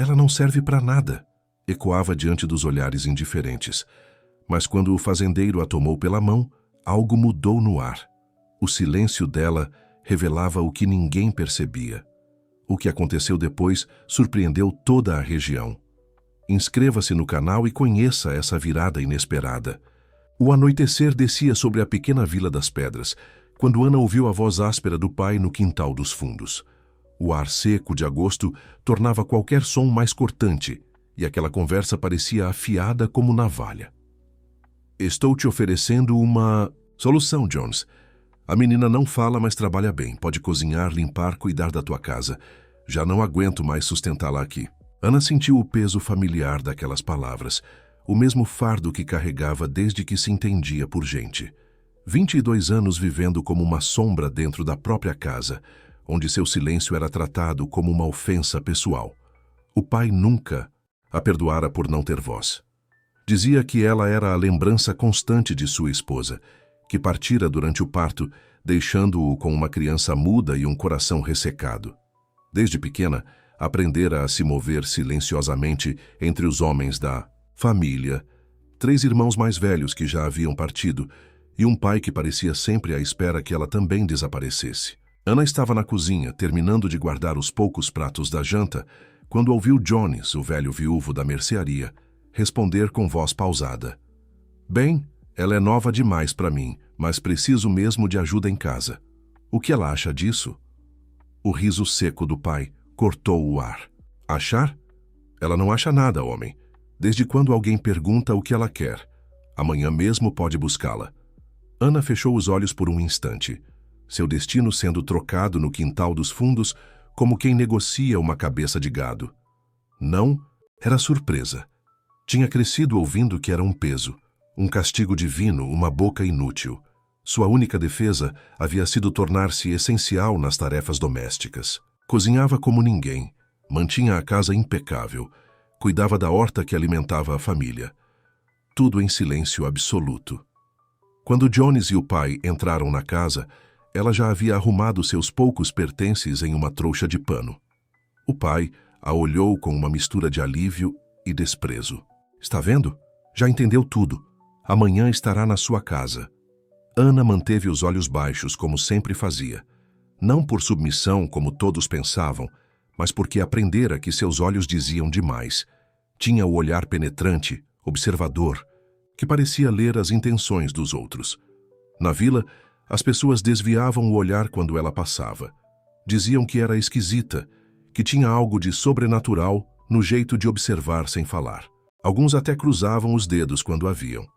Ela não serve para nada, ecoava diante dos olhares indiferentes. Mas quando o fazendeiro a tomou pela mão, algo mudou no ar. O silêncio dela revelava o que ninguém percebia. O que aconteceu depois surpreendeu toda a região. Inscreva-se no canal e conheça essa virada inesperada. O anoitecer descia sobre a pequena Vila das Pedras, quando Ana ouviu a voz áspera do pai no quintal dos fundos. O ar seco de agosto tornava qualquer som mais cortante, e aquela conversa parecia afiada como navalha. Estou te oferecendo uma solução, Jones. A menina não fala, mas trabalha bem. Pode cozinhar, limpar, cuidar da tua casa. Já não aguento mais sustentá-la aqui. Ana sentiu o peso familiar daquelas palavras, o mesmo fardo que carregava desde que se entendia por gente. 22 anos vivendo como uma sombra dentro da própria casa, onde seu silêncio era tratado como uma ofensa pessoal. O pai nunca a perdoara por não ter voz. Dizia que ela era a lembrança constante de sua esposa, que partira durante o parto, deixando-o com uma criança muda e um coração ressecado. Desde pequena, aprendera a se mover silenciosamente entre os homens da família, 3 irmãos mais velhos que já haviam partido e um pai que parecia sempre à espera que ela também desaparecesse. Ana estava na cozinha, terminando de guardar os poucos pratos da janta, quando ouviu Jones, o velho viúvo da mercearia, responder com voz pausada. Bem, ela é nova demais para mim, mas preciso mesmo de ajuda em casa. O que ela acha disso? O riso seco do pai cortou o ar. Achar? Ela não acha nada, homem. Desde quando alguém pergunta o que ela quer? Amanhã mesmo pode buscá-la. Ana fechou os olhos por um instante. Seu destino sendo trocado no quintal dos fundos como quem negocia uma cabeça de gado. Não, era surpresa. Tinha crescido ouvindo que era um peso, um castigo divino, uma boca inútil. Sua única defesa havia sido tornar-se essencial nas tarefas domésticas. Cozinhava como ninguém, mantinha a casa impecável, cuidava da horta que alimentava a família. Tudo em silêncio absoluto. Quando Jones e o pai entraram na casa, ela já havia arrumado seus poucos pertences em uma trouxa de pano. O pai a olhou com uma mistura de alívio e desprezo. Está vendo? Já entendeu tudo. Amanhã estará na sua casa. Ana manteve os olhos baixos, como sempre fazia. Não por submissão, como todos pensavam, mas porque aprendera que seus olhos diziam demais. Tinha o olhar penetrante, observador, que parecia ler as intenções dos outros. Na vila, as pessoas desviavam o olhar quando ela passava. Diziam que era esquisita, que tinha algo de sobrenatural no jeito de observar sem falar. Alguns até cruzavam os dedos quando a viam.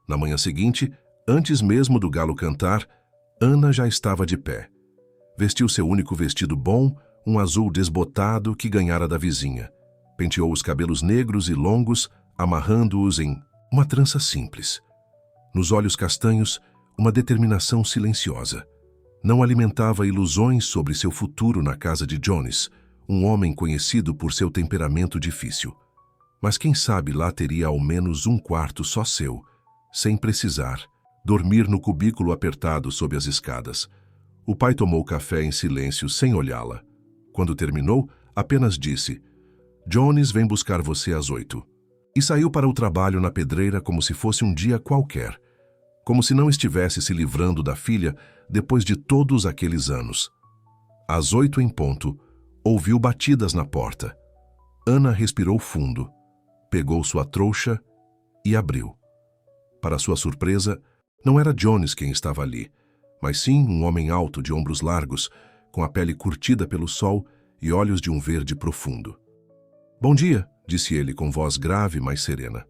Na manhã seguinte, antes mesmo do galo cantar, Ana já estava de pé. Vestiu seu único vestido bom, um azul desbotado que ganhara da vizinha. Penteou os cabelos negros e longos, amarrando-os em uma trança simples. Nos olhos castanhos, uma determinação silenciosa. Não alimentava ilusões sobre seu futuro na casa de Jones, um homem conhecido por seu temperamento difícil. Mas quem sabe lá teria ao menos um quarto só seu, sem precisar dormir no cubículo apertado sob as escadas. O pai tomou café em silêncio sem olhá-la. Quando terminou, apenas disse: Jones vem buscar você às 8. E saiu para o trabalho na pedreira como se fosse um dia qualquer, como se não estivesse se livrando da filha depois de todos aqueles anos. Às 8 em ponto, ouviu batidas na porta. Ana respirou fundo, pegou sua trouxa e abriu. Para sua surpresa, não era Jones quem estava ali, mas sim um homem alto de ombros largos, com a pele curtida pelo sol e olhos de um verde profundo. Bom dia, disse ele com voz grave, mas serena.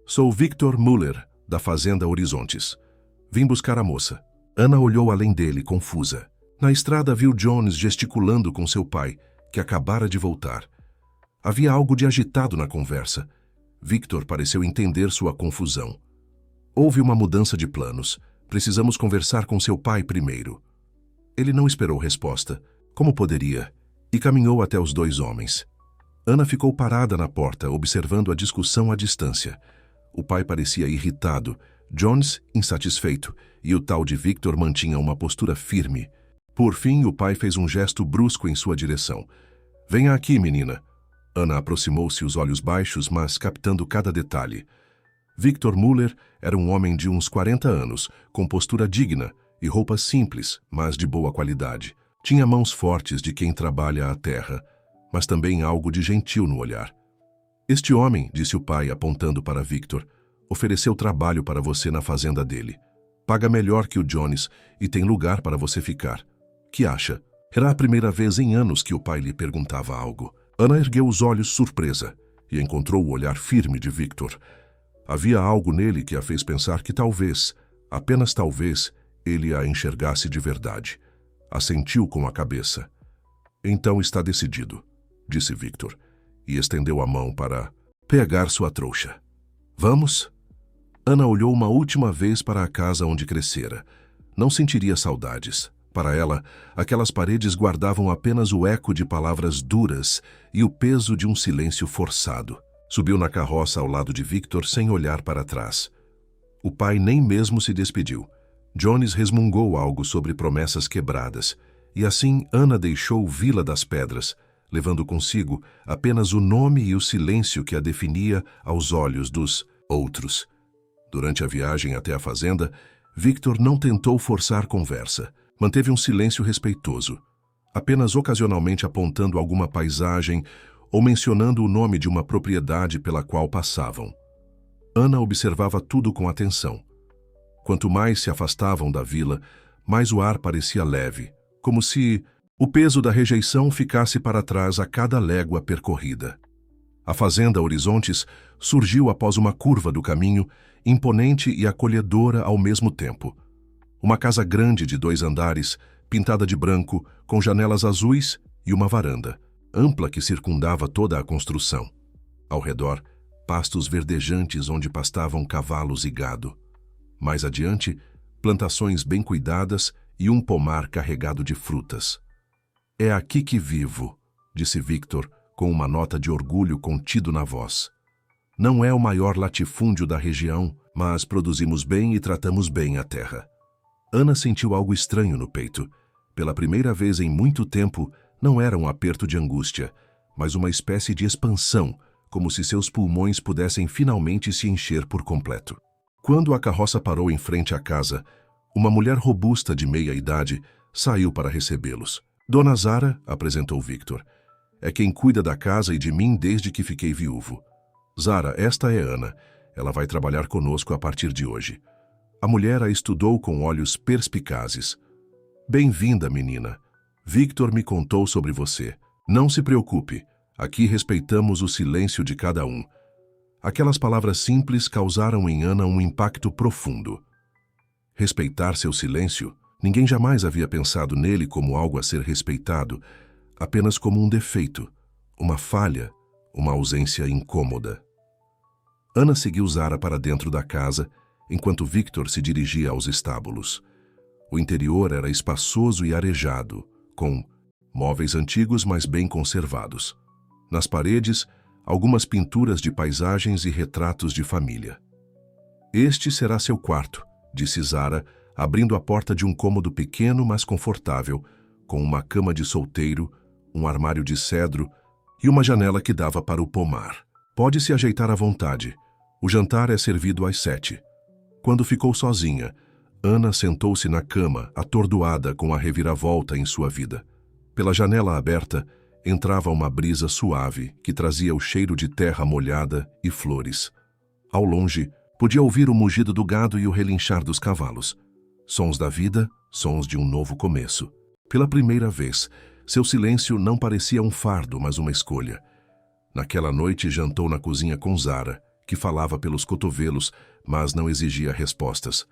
Sou Victor Müller, da Fazenda Horizontes. Vim buscar a moça. Ana olhou além dele, confusa. Na estrada viu Jones gesticulando com seu pai, que acabara de voltar. Havia algo de agitado na conversa. Victor pareceu entender sua confusão. Houve uma mudança de planos. Precisamos conversar com seu pai primeiro. Ele não esperou resposta, como poderia, e caminhou até os 2 homens. Ana ficou parada na porta, observando a discussão à distância. O pai parecia irritado, Jones insatisfeito, e o tal de Victor mantinha uma postura firme. Por fim, o pai fez um gesto brusco em sua direção. Venha aqui, menina. Ana aproximou-se, os olhos baixos, mas captando cada detalhe. Victor Müller era um homem de uns 40 anos, com postura digna e roupas simples, mas de boa qualidade. Tinha mãos fortes de quem trabalha a terra, mas também algo de gentil no olhar. Este homem, disse o pai, apontando para Victor, ofereceu trabalho para você na fazenda dele. Paga melhor que o Jones e tem lugar para você ficar. Que acha? Era a primeira vez em anos que o pai lhe perguntava algo. Ana ergueu os olhos surpresa e encontrou o olhar firme de Victor. Havia algo nele que a fez pensar que talvez, apenas talvez, ele a enxergasse de verdade. Assentiu com a cabeça. Então está decidido, disse Victor, e estendeu a mão para pegar sua trouxa. Vamos? Ana olhou uma última vez para a casa onde crescera. Não sentiria saudades. Para ela, aquelas paredes guardavam apenas o eco de palavras duras e o peso de um silêncio forçado. Subiu na carroça ao lado de Victor sem olhar para trás. O pai nem mesmo se despediu. Jones resmungou algo sobre promessas quebradas, e assim Ana deixou Vila das Pedras, levando consigo apenas o nome e o silêncio que a definia aos olhos dos outros. Durante a viagem até a fazenda, Victor não tentou forçar conversa. Manteve um silêncio respeitoso, apenas ocasionalmente apontando alguma paisagem ou mencionando o nome de uma propriedade pela qual passavam. Ana observava tudo com atenção. Quanto mais se afastavam da vila, mais o ar parecia leve, como se o peso da rejeição ficasse para trás a cada légua percorrida. A fazenda Horizontes surgiu após uma curva do caminho, imponente e acolhedora ao mesmo tempo. Uma casa grande de 2 andares, pintada de branco, com janelas azuis e uma varanda, ampla que circundava toda a construção. Ao redor, pastos verdejantes onde pastavam cavalos e gado. Mais adiante, plantações bem cuidadas e um pomar carregado de frutas. É aqui que vivo, disse Victor, com uma nota de orgulho contido na voz. Não é o maior latifúndio da região, mas produzimos bem e tratamos bem a terra. Ana sentiu algo estranho no peito. Pela primeira vez em muito tempo, não era um aperto de angústia, mas uma espécie de expansão, como se seus pulmões pudessem finalmente se encher por completo. Quando a carroça parou em frente à casa, uma mulher robusta de meia idade saiu para recebê-los. Dona Zara, apresentou Victor, é quem cuida da casa e de mim desde que fiquei viúvo. Zara, esta é Ana. Ela vai trabalhar conosco a partir de hoje. A mulher a estudou com olhos perspicazes. Bem-vinda, menina. Victor me contou sobre você. Não se preocupe. Aqui respeitamos o silêncio de cada um. Aquelas palavras simples causaram em Ana um impacto profundo. Respeitar seu silêncio? Ninguém jamais havia pensado nele como algo a ser respeitado, apenas como um defeito, uma falha, uma ausência incômoda. Ana seguiu Zara para dentro da casa, enquanto Victor se dirigia aos estábulos. O interior era espaçoso e arejado, com móveis antigos, mas bem conservados. Nas paredes, algumas pinturas de paisagens e retratos de família. Este será seu quarto, disse Zara, abrindo a porta de um cômodo pequeno, mas confortável, com uma cama de solteiro, um armário de cedro e uma janela que dava para o pomar. Pode se ajeitar à vontade. O jantar é servido às 7. Quando ficou sozinha, Ana sentou-se na cama, atordoada com a reviravolta em sua vida. Pela janela aberta, entrava uma brisa suave que trazia o cheiro de terra molhada e flores. Ao longe, podia ouvir o mugido do gado e o relinchar dos cavalos. Sons da vida, sons de um novo começo. Pela primeira vez, seu silêncio não parecia um fardo, mas uma escolha. Naquela noite jantou na cozinha com Zara, que falava pelos cotovelos, mas não exigia respostas.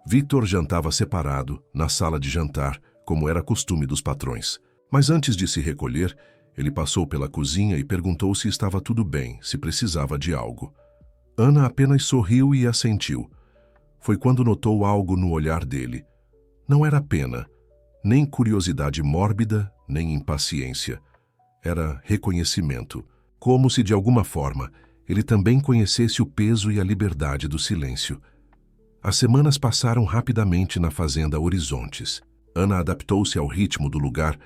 Victor jantava separado, na sala de jantar, como era costume dos patrões. Mas antes de se recolher, ele passou pela cozinha e perguntou se estava tudo bem, se precisava de algo. Ana apenas sorriu e assentiu. Foi quando notou algo no olhar dele. Não era pena, nem curiosidade mórbida, nem impaciência. Era reconhecimento, como se de alguma forma ele também conhecesse o peso e a liberdade do silêncio. As semanas passaram rapidamente na fazenda Horizontes. Ana adaptou-se ao ritmo do lugar,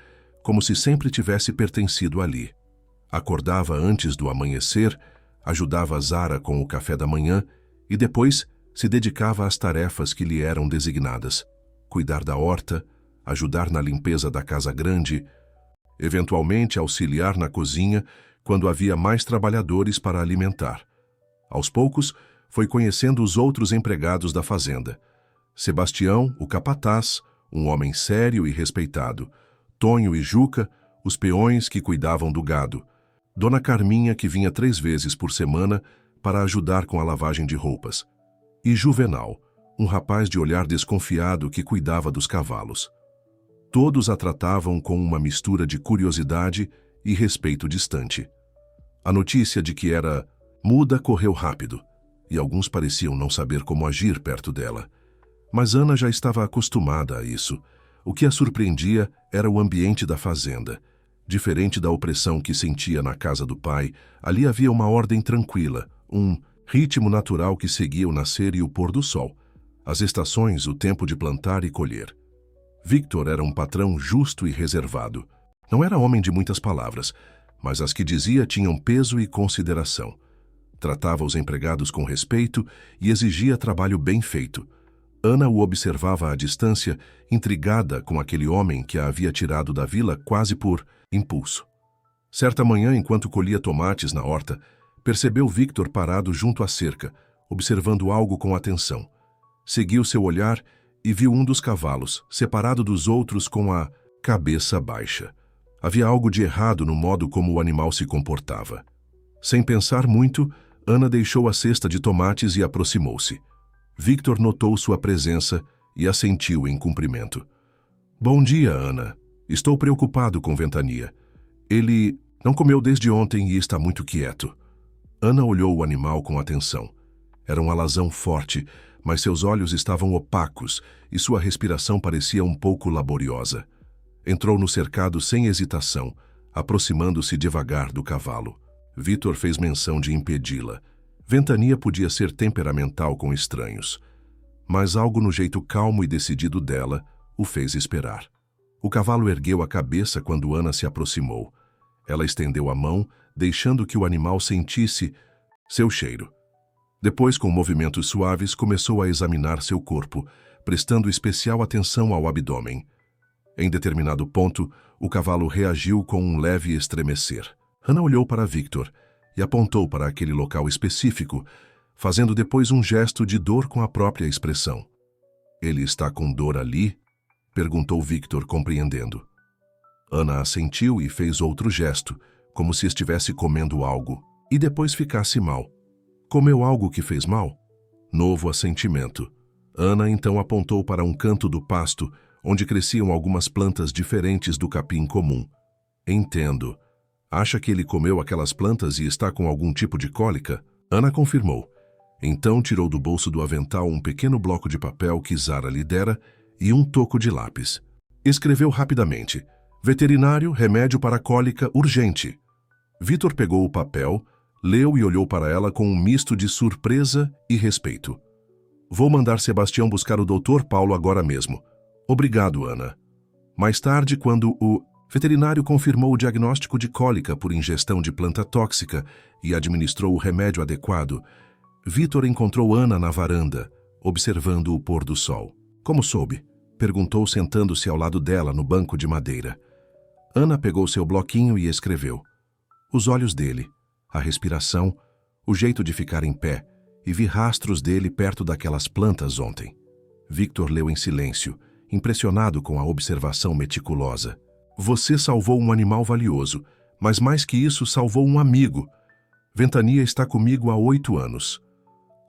como se sempre tivesse pertencido ali. Acordava antes do amanhecer, ajudava Zara com o café da manhã e depois se dedicava às tarefas que lhe eram designadas: cuidar da horta, ajudar na limpeza da casa grande, eventualmente auxiliar na cozinha quando havia mais trabalhadores para alimentar. Aos poucos, foi conhecendo os outros empregados da fazenda. Sebastião, o capataz, um homem sério e respeitado. Tonho e Juca, os peões que cuidavam do gado. Dona Carminha, que vinha 3 vezes por semana para ajudar com a lavagem de roupas. E Juvenal, um rapaz de olhar desconfiado que cuidava dos cavalos. Todos a tratavam com uma mistura de curiosidade e respeito distante. A notícia de que era muda correu rápido, e alguns pareciam não saber como agir perto dela. Mas Ana já estava acostumada a isso. O que a surpreendia era o ambiente da fazenda. Diferente da opressão que sentia na casa do pai, ali havia uma ordem tranquila, um ritmo natural que seguia o nascer e o pôr do sol, as estações, o tempo de plantar e colher. Victor era um patrão justo e reservado. Não era homem de muitas palavras, mas as que dizia tinham peso e consideração. Tratava os empregados com respeito e exigia trabalho bem feito. Ana o observava à distância, intrigada com aquele homem que a havia tirado da vila quase por impulso. Certa manhã, enquanto colhia tomates na horta, percebeu Victor parado junto à cerca, observando algo com atenção. Seguiu seu olhar e viu um dos cavalos, separado dos outros com a cabeça baixa. Havia algo de errado no modo como o animal se comportava. Sem pensar muito, Ana deixou a cesta de tomates e aproximou-se. Victor notou sua presença e assentiu em cumprimento. Bom dia, Ana. Estou preocupado com Ventania. Ele não comeu desde ontem e está muito quieto. Ana olhou o animal com atenção. Era um alazão forte, mas seus olhos estavam opacos e sua respiração parecia um pouco laboriosa. Entrou no cercado sem hesitação, aproximando-se devagar do cavalo. Victor fez menção de impedi-la. Ventania podia ser temperamental com estranhos, mas algo no jeito calmo e decidido dela o fez esperar. O cavalo ergueu a cabeça quando Ana se aproximou. Ela estendeu a mão, deixando que o animal sentisse seu cheiro. Depois, com movimentos suaves, começou a examinar seu corpo, prestando especial atenção ao abdômen. Em determinado ponto, o cavalo reagiu com um leve estremecer. Ana olhou para Victor e apontou para aquele local específico, fazendo depois um gesto de dor com a própria expressão. Ele está com dor ali? Perguntou Victor, compreendendo. Ana assentiu e fez outro gesto, como se estivesse comendo algo, e depois ficasse mal. Comeu algo que fez mal? Novo assentimento. Ana então apontou para um canto do pasto, onde cresciam algumas plantas diferentes do capim comum. Entendo. Acha que ele comeu aquelas plantas e está com algum tipo de cólica? Ana confirmou. Então tirou do bolso do avental um pequeno bloco de papel que Zara lhe dera e um toco de lápis. Escreveu rapidamente: veterinário, remédio para cólica urgente. Victor pegou o papel, leu e olhou para ela com um misto de surpresa e respeito. Vou mandar Sebastião buscar o Dr. Paulo agora mesmo. Obrigado, Ana. Mais tarde, quando o veterinário confirmou o diagnóstico de cólica por ingestão de planta tóxica e administrou o remédio adequado, Victor encontrou Ana na varanda, observando o pôr do sol. Como soube? Perguntou, sentando-se ao lado dela no banco de madeira. Ana pegou seu bloquinho e escreveu. Os olhos dele, a respiração, o jeito de ficar em pé, e vi rastros dele perto daquelas plantas ontem. Victor leu em silêncio, impressionado com a observação meticulosa. Você salvou um animal valioso, mas mais que isso, salvou um amigo. Ventania está comigo há 8 anos.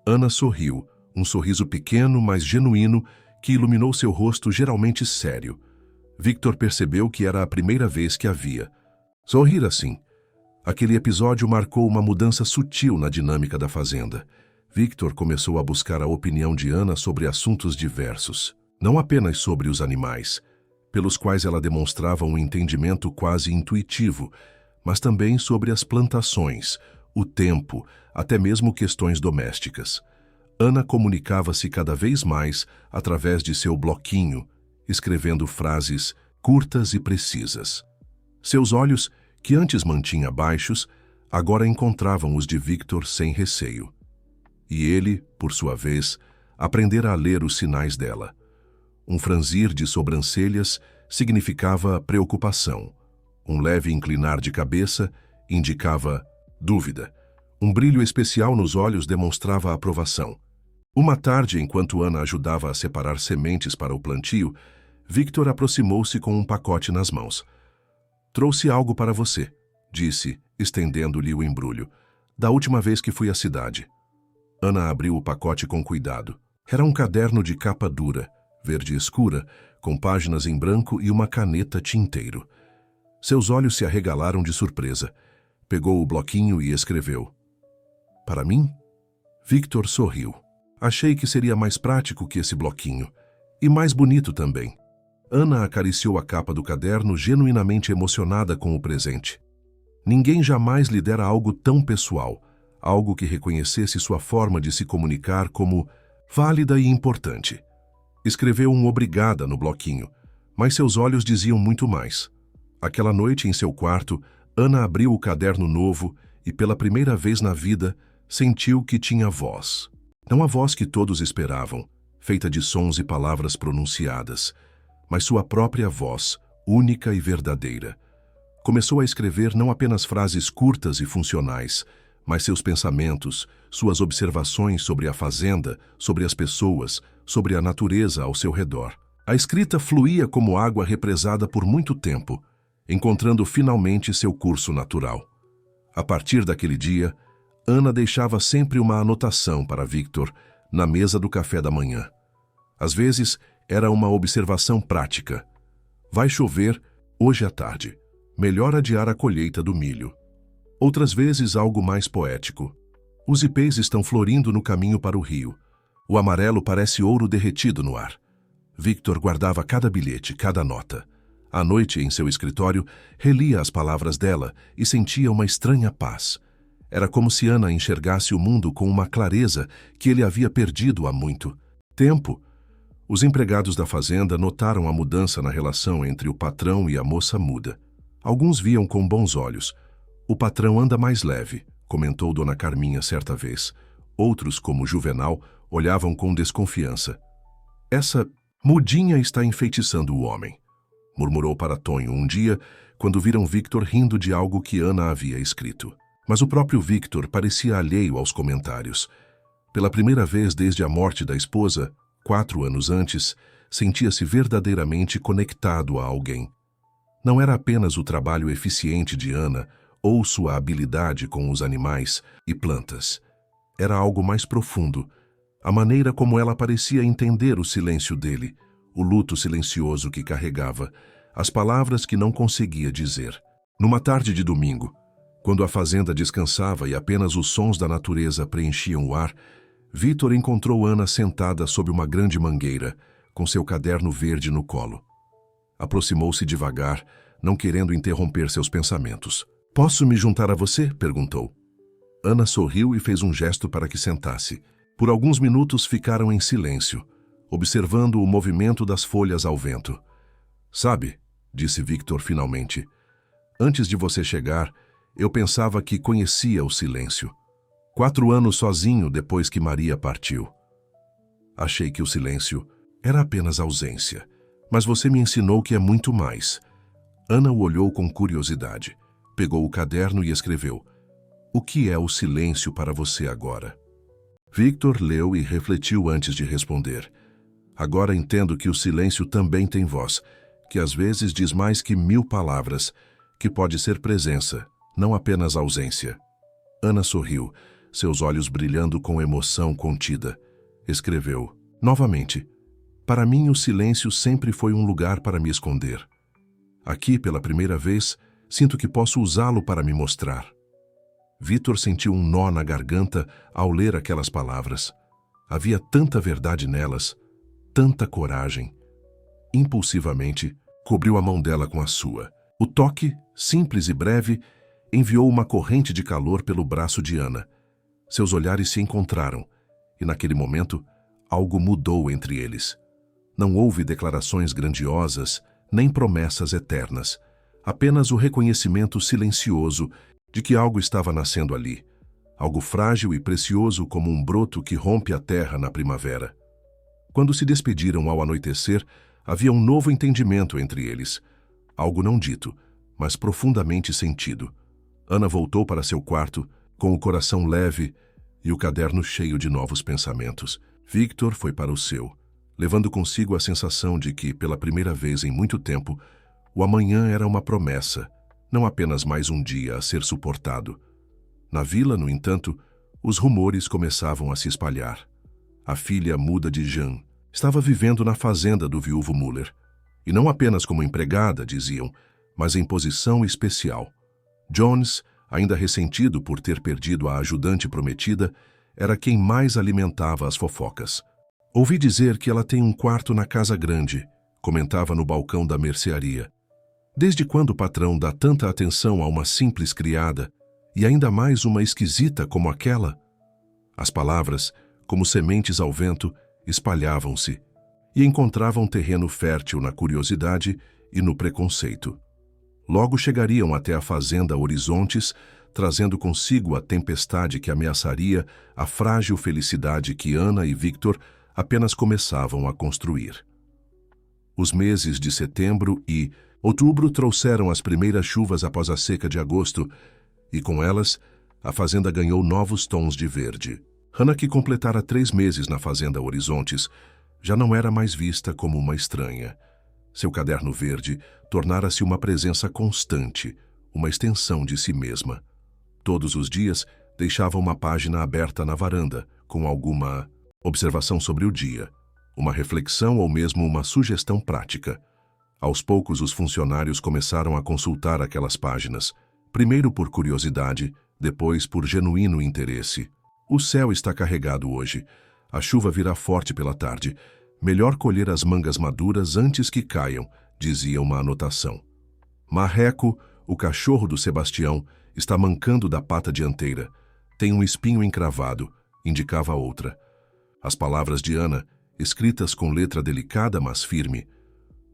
Ana sorriu, um sorriso pequeno, mas genuíno, que iluminou seu rosto geralmente sério. Victor percebeu que era a primeira vez que a via. Sorrir assim. Aquele episódio marcou uma mudança sutil na dinâmica da fazenda. Victor começou a buscar a opinião de Ana sobre assuntos diversos, não apenas sobre os animais, pelos quais ela demonstrava um entendimento quase intuitivo, mas também sobre as plantações, o tempo, até mesmo questões domésticas. Ana comunicava-se cada vez mais através de seu bloquinho, escrevendo frases curtas e precisas. Seus olhos, que antes mantinha baixos, agora encontravam os de Victor sem receio. E ele, por sua vez, aprendera a ler os sinais dela. Um franzir de sobrancelhas significava preocupação. Um leve inclinar de cabeça indicava dúvida. Um brilho especial nos olhos demonstrava aprovação. Uma tarde, enquanto Ana ajudava a separar sementes para o plantio, Victor aproximou-se com um pacote nas mãos. "Trouxe algo para você", disse, estendendo-lhe o embrulho. "Da última vez que fui à cidade." Ana abriu o pacote com cuidado. Era um caderno de capa dura, verde escura, com páginas em branco e uma caneta tinteiro. Seus olhos se arregalaram de surpresa. Pegou o bloquinho e escreveu. "Para mim?" Victor sorriu. "Achei que seria mais prático que esse bloquinho. E mais bonito também." Ana acariciou a capa do caderno, genuinamente emocionada com o presente. Ninguém jamais lhe dera algo tão pessoal, algo que reconhecesse sua forma de se comunicar como válida e importante. Escreveu um obrigada no bloquinho, mas seus olhos diziam muito mais. Aquela noite, em seu quarto, Ana abriu o caderno novo e, pela primeira vez na vida, sentiu que tinha voz. Não a voz que todos esperavam, feita de sons e palavras pronunciadas, mas sua própria voz, única e verdadeira. Começou a escrever não apenas frases curtas e funcionais, mas seus pensamentos, suas observações sobre a fazenda, sobre as pessoas, sobre a natureza ao seu redor. A escrita fluía como água represada por muito tempo, encontrando finalmente seu curso natural. A partir daquele dia, Ana deixava sempre uma anotação para Victor na mesa do café da manhã. Às vezes, era uma observação prática. "Vai chover hoje à tarde. Melhor adiar a colheita do milho." Outras vezes, algo mais poético. "Os ipês estão florindo no caminho para o rio. O amarelo parece ouro derretido no ar." Victor guardava cada bilhete, cada nota. À noite, em seu escritório, relia as palavras dela e sentia uma estranha paz. Era como se Ana enxergasse o mundo com uma clareza que ele havia perdido há muito tempo. Os empregados da fazenda notaram a mudança na relação entre o patrão e a moça muda. Alguns viam com bons olhos. "O patrão anda mais leve", comentou Dona Carminha certa vez. Outros, como Juvenal, olhavam com desconfiança. "Essa mudinha está enfeitiçando o homem", murmurou para Tonho um dia, quando viram Victor rindo de algo que Ana havia escrito. Mas o próprio Victor parecia alheio aos comentários. Pela primeira vez desde a morte da esposa, 4 anos antes, sentia-se verdadeiramente conectado a alguém. Não era apenas o trabalho eficiente de Ana ou sua habilidade com os animais e plantas. Era algo mais profundo, a maneira como ela parecia entender o silêncio dele, o luto silencioso que carregava, as palavras que não conseguia dizer. Numa tarde de domingo, quando a fazenda descansava e apenas os sons da natureza preenchiam o ar, Victor encontrou Ana sentada sob uma grande mangueira, com seu caderno verde no colo. Aproximou-se devagar, não querendo interromper seus pensamentos. "Posso me juntar a você?" perguntou. Ana sorriu e fez um gesto para que sentasse. Por alguns minutos ficaram em silêncio, observando o movimento das folhas ao vento. "Sabe", disse Victor finalmente, "antes de você chegar, eu pensava que conhecia o silêncio. 4 anos sozinho depois que Maria partiu. Achei que o silêncio era apenas ausência, mas você me ensinou que é muito mais." Ana o olhou com curiosidade, pegou o caderno e escreveu: "O que é o silêncio para você agora?" Victor leu e refletiu antes de responder. "Agora entendo que o silêncio também tem voz, que às vezes diz mais que 1000 palavras, que pode ser presença, não apenas ausência." Ana sorriu, seus olhos brilhando com emoção contida. Escreveu, novamente: "Para mim o silêncio sempre foi um lugar para me esconder. Aqui, pela primeira vez, sinto que posso usá-lo para me mostrar." Victor sentiu um nó na garganta ao ler aquelas palavras. Havia tanta verdade nelas, tanta coragem. Impulsivamente, cobriu a mão dela com a sua. O toque, simples e breve, enviou uma corrente de calor pelo braço de Ana. Seus olhares se encontraram, e naquele momento, algo mudou entre eles. Não houve declarações grandiosas, nem promessas eternas. apenas o reconhecimento silencioso de que algo estava nascendo ali, algo frágil e precioso como um broto que rompe a terra na primavera. Quando se despediram ao anoitecer, havia um novo entendimento entre eles, algo não dito, mas profundamente sentido. Ana voltou para seu quarto, com o coração leve e o caderno cheio de novos pensamentos. Victor foi para o seu, levando consigo a sensação de que, pela primeira vez em muito tempo, o amanhã era uma promessa, não apenas mais um dia a ser suportado. Na vila, no entanto, os rumores começavam a se espalhar. A filha muda de Jean estava vivendo na fazenda do viúvo Müller, e não apenas como empregada, diziam, mas em posição especial. Jones, ainda ressentido por ter perdido a ajudante prometida, era quem mais alimentava as fofocas. Ouvi dizer que ela tem um quarto na casa grande, comentava no balcão da mercearia. Desde quando o patrão dá tanta atenção a uma simples criada, e ainda mais uma esquisita como aquela? As palavras, como sementes ao vento, espalhavam-se e encontravam terreno fértil na curiosidade e no preconceito. Logo chegariam até a fazenda Horizontes, trazendo consigo a tempestade que ameaçaria a frágil felicidade que Ana e Victor apenas começavam a construir. Os meses de setembro e outubro trouxeram as primeiras chuvas após a seca de agosto, e com elas, a fazenda ganhou novos tons de verde. Hannah, que completara 3 meses na fazenda Horizontes, já não era mais vista como uma estranha. Seu caderno verde tornara-se uma presença constante, uma extensão de si mesma. Todos os dias deixava uma página aberta na varanda, com alguma observação sobre o dia, uma reflexão ou mesmo uma sugestão prática. Aos poucos, os funcionários começaram a consultar aquelas páginas, primeiro por curiosidade, depois por genuíno interesse. O céu está carregado hoje. A chuva virá forte pela tarde. Melhor colher as mangas maduras antes que caiam, dizia uma anotação. Marreco, o cachorro do Sebastião, está mancando da pata dianteira. Tem um espinho encravado, indicava outra. As palavras de Ana, escritas com letra delicada mas firme,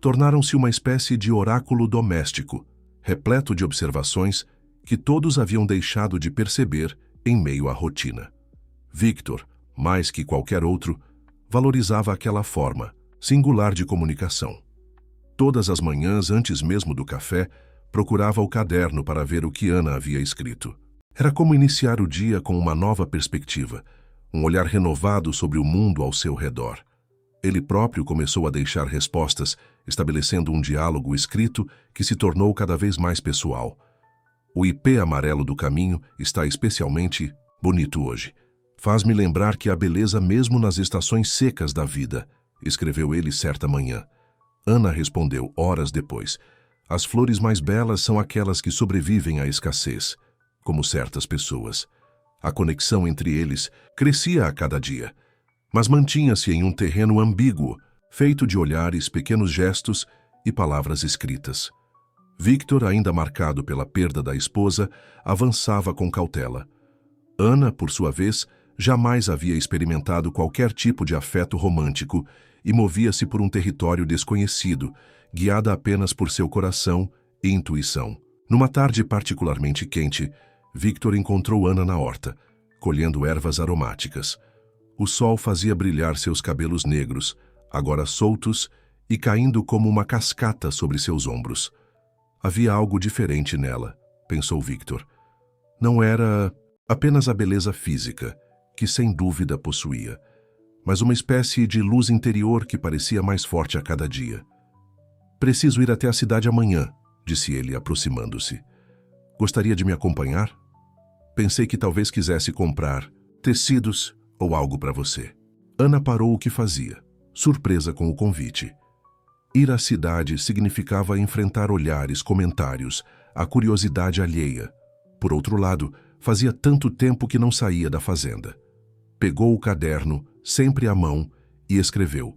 tornaram-se uma espécie de oráculo doméstico, repleto de observações que todos haviam deixado de perceber em meio à rotina. Victor, mais que qualquer outro, valorizava aquela forma singular de comunicação. Todas as manhãs, antes mesmo do café, procurava o caderno para ver o que Ana havia escrito. Era como iniciar o dia com uma nova perspectiva, um olhar renovado sobre o mundo ao seu redor. Ele próprio começou a deixar respostas, estabelecendo um diálogo escrito que se tornou cada vez mais pessoal. O ipê amarelo do caminho está especialmente bonito hoje. Faz-me lembrar que há beleza mesmo nas estações secas da vida, escreveu ele certa manhã. Ana respondeu horas depois. As flores mais belas são aquelas que sobrevivem à escassez, como certas pessoas. A conexão entre eles crescia a cada dia, mas mantinha-se em um terreno ambíguo, feito de olhares, pequenos gestos e palavras escritas. Victor, ainda marcado pela perda da esposa, avançava com cautela. Ana, por sua vez, jamais havia experimentado qualquer tipo de afeto romântico e movia-se por um território desconhecido, guiada apenas por seu coração e intuição. Numa tarde particularmente quente, Victor encontrou Ana na horta, colhendo ervas aromáticas. O sol fazia brilhar seus cabelos negros, agora soltos e caindo como uma cascata sobre seus ombros. Havia algo diferente nela, pensou Victor. Não era apenas a beleza física, que sem dúvida possuía, mas uma espécie de luz interior que parecia mais forte a cada dia. Preciso ir até a cidade amanhã, disse ele, aproximando-se. Gostaria de me acompanhar? Pensei que talvez quisesse comprar tecidos ou algo para você. Ana parou o que fazia, surpresa com o convite. Ir à cidade significava enfrentar olhares, comentários, a curiosidade alheia. Por outro lado, fazia tanto tempo que não saía da fazenda. Pegou o caderno, sempre à mão, e escreveu: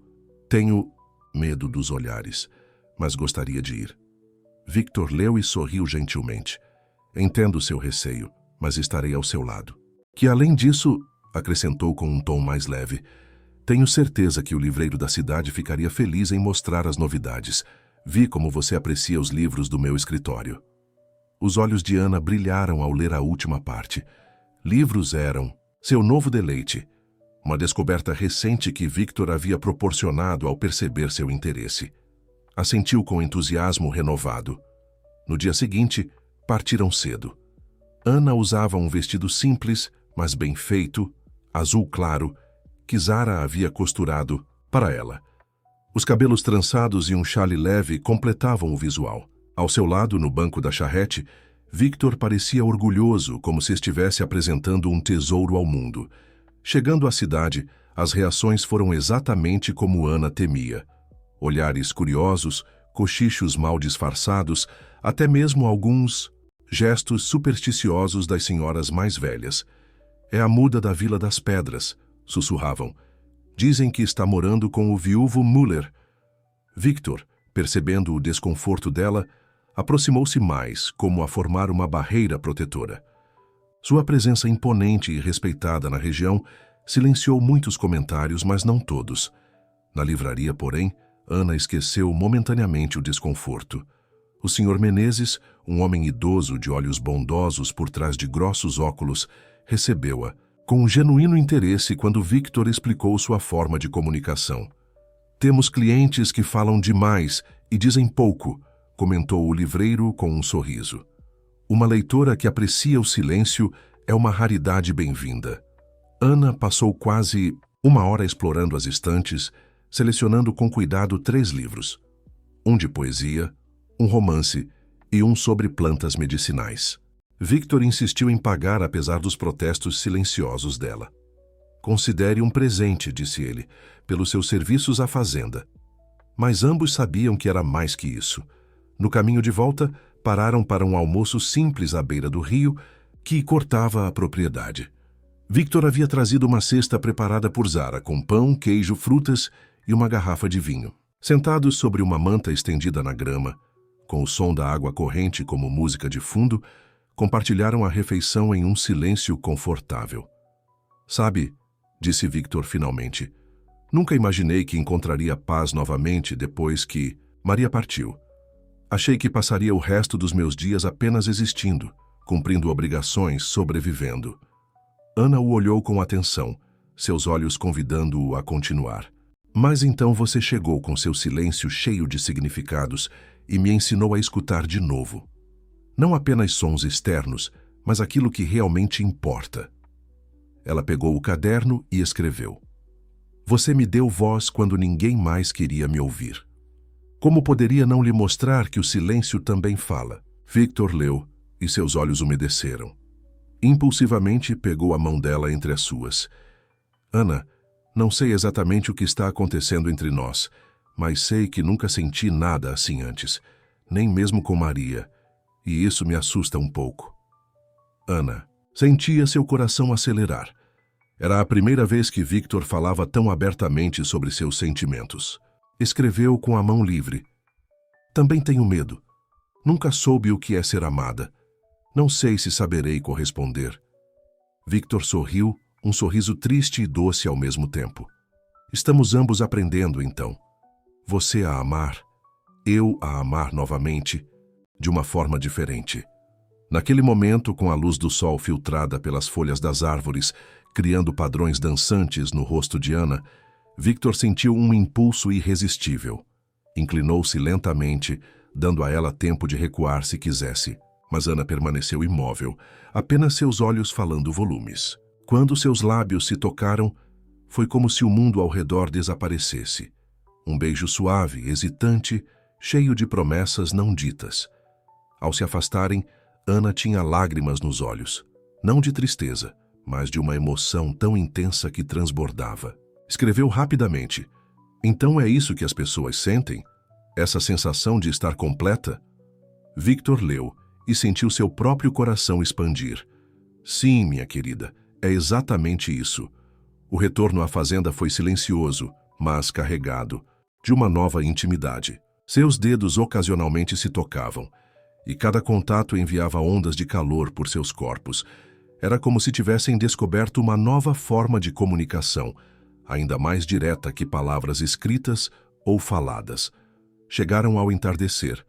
Tenho medo dos olhares, mas gostaria de ir. Victor leu e sorriu gentilmente. Entendo seu receio, mas estarei ao seu lado. Que além disso, acrescentou com um tom mais leve, tenho certeza que o livreiro da cidade ficaria feliz em mostrar as novidades. Vi como você aprecia os livros do meu escritório. Os olhos de Ana brilharam ao ler a última parte. Livros eram seu novo deleite, uma descoberta recente que Victor havia proporcionado ao perceber seu interesse. Assentiu com entusiasmo renovado. No dia seguinte, partiram cedo. Ana usava um vestido simples, mas bem feito, azul claro, que Zara havia costurado para ela. Os cabelos trançados e um chale leve completavam o visual. Ao seu lado, no banco da charrete, Victor parecia orgulhoso, como se estivesse apresentando um tesouro ao mundo. Chegando à cidade, as reações foram exatamente como Ana temia. Olhares curiosos, cochichos mal disfarçados, até mesmo alguns gestos supersticiosos das senhoras mais velhas. É a muda da Vila das Pedras, sussurravam. Dizem que está morando com o viúvo Müller. Victor, percebendo o desconforto dela, aproximou-se mais, como a formar uma barreira protetora. Sua presença imponente e respeitada na região silenciou muitos comentários, mas não todos. Na livraria, porém, Ana esqueceu momentaneamente o desconforto. O Sr. Menezes, um homem idoso de olhos bondosos por trás de grossos óculos, recebeu-a com um genuíno interesse quando Victor explicou sua forma de comunicação. Temos clientes que falam demais e dizem pouco, comentou o livreiro com um sorriso. Uma leitora que aprecia o silêncio é uma raridade bem-vinda. Ana passou quase uma hora explorando as estantes, selecionando com cuidado 3 livros. Um de poesia, um romance e um sobre plantas medicinais. Victor insistiu em pagar apesar dos protestos silenciosos dela. Considere um presente, disse ele, pelos seus serviços à fazenda. Mas ambos sabiam que era mais que isso. No caminho de volta, pararam para um almoço simples à beira do rio que cortava a propriedade. Victor havia trazido uma cesta preparada por Zara, com pão, queijo, frutas e uma garrafa de vinho. Sentados sobre uma manta estendida na grama, com o som da água corrente como música de fundo, compartilharam a refeição em um silêncio confortável. Sabe, disse Victor finalmente, nunca imaginei que encontraria paz novamente depois que Maria partiu. Achei que passaria o resto dos meus dias apenas existindo, cumprindo obrigações, sobrevivendo. Ana o olhou com atenção, seus olhos convidando-o a continuar. Mas então você chegou com seu silêncio cheio de significados e me ensinou a escutar de novo. Não apenas sons externos, mas aquilo que realmente importa. Ela pegou o caderno e escreveu. Você me deu voz quando ninguém mais queria me ouvir. Como poderia não lhe mostrar que o silêncio também fala? Victor leu e seus olhos umedeceram. Impulsivamente pegou a mão dela entre as suas. Ana, não sei exatamente o que está acontecendo entre nós, mas sei que nunca senti nada assim antes, nem mesmo com Maria, e isso me assusta um pouco. Ana, sentia seu coração acelerar. Era a primeira vez que Victor falava tão abertamente sobre seus sentimentos. Escreveu com a mão livre. Também tenho medo. Nunca soube o que é ser amada. Não sei se saberei corresponder. Victor sorriu, um sorriso triste e doce ao mesmo tempo. Estamos ambos aprendendo, então. Você a amar, eu a amar novamente, de uma forma diferente. Naquele momento, com a luz do sol filtrada pelas folhas das árvores, criando padrões dançantes no rosto de Ana, Victor sentiu um impulso irresistível. Inclinou-se lentamente, dando a ela tempo de recuar se quisesse. Mas Ana permaneceu imóvel, apenas seus olhos falando volumes. Quando seus lábios se tocaram, foi como se o mundo ao redor desaparecesse. Um beijo suave, hesitante, cheio de promessas não ditas. Ao se afastarem, Ana tinha lágrimas nos olhos, não de tristeza, mas de uma emoção tão intensa que transbordava. Escreveu rapidamente. Então é isso que as pessoas sentem? Essa sensação de estar completa? Victor leu e sentiu seu próprio coração expandir. Sim, minha querida, é exatamente isso. O retorno à fazenda foi silencioso, mas carregado, de uma nova intimidade. Seus dedos ocasionalmente se tocavam, e cada contato enviava ondas de calor por seus corpos. Era como se tivessem descoberto uma nova forma de comunicação, ainda mais direta que palavras escritas ou faladas. Chegaram ao entardecer,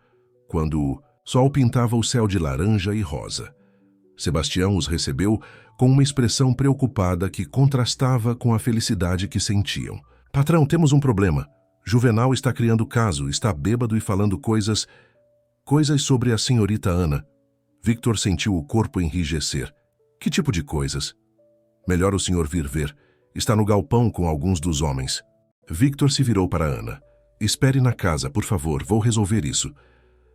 quando o sol pintava o céu de laranja e rosa. Sebastião os recebeu com uma expressão preocupada que contrastava com a felicidade que sentiam. Patrão, temos um problema. Juvenal está criando caso, está bêbado e falando coisas sobre a senhorita Ana. Victor sentiu o corpo enrijecer. Que tipo de coisas? Melhor o senhor vir ver. Está no galpão com alguns dos homens. Victor se virou para Ana. Espere na casa, por favor, vou resolver isso.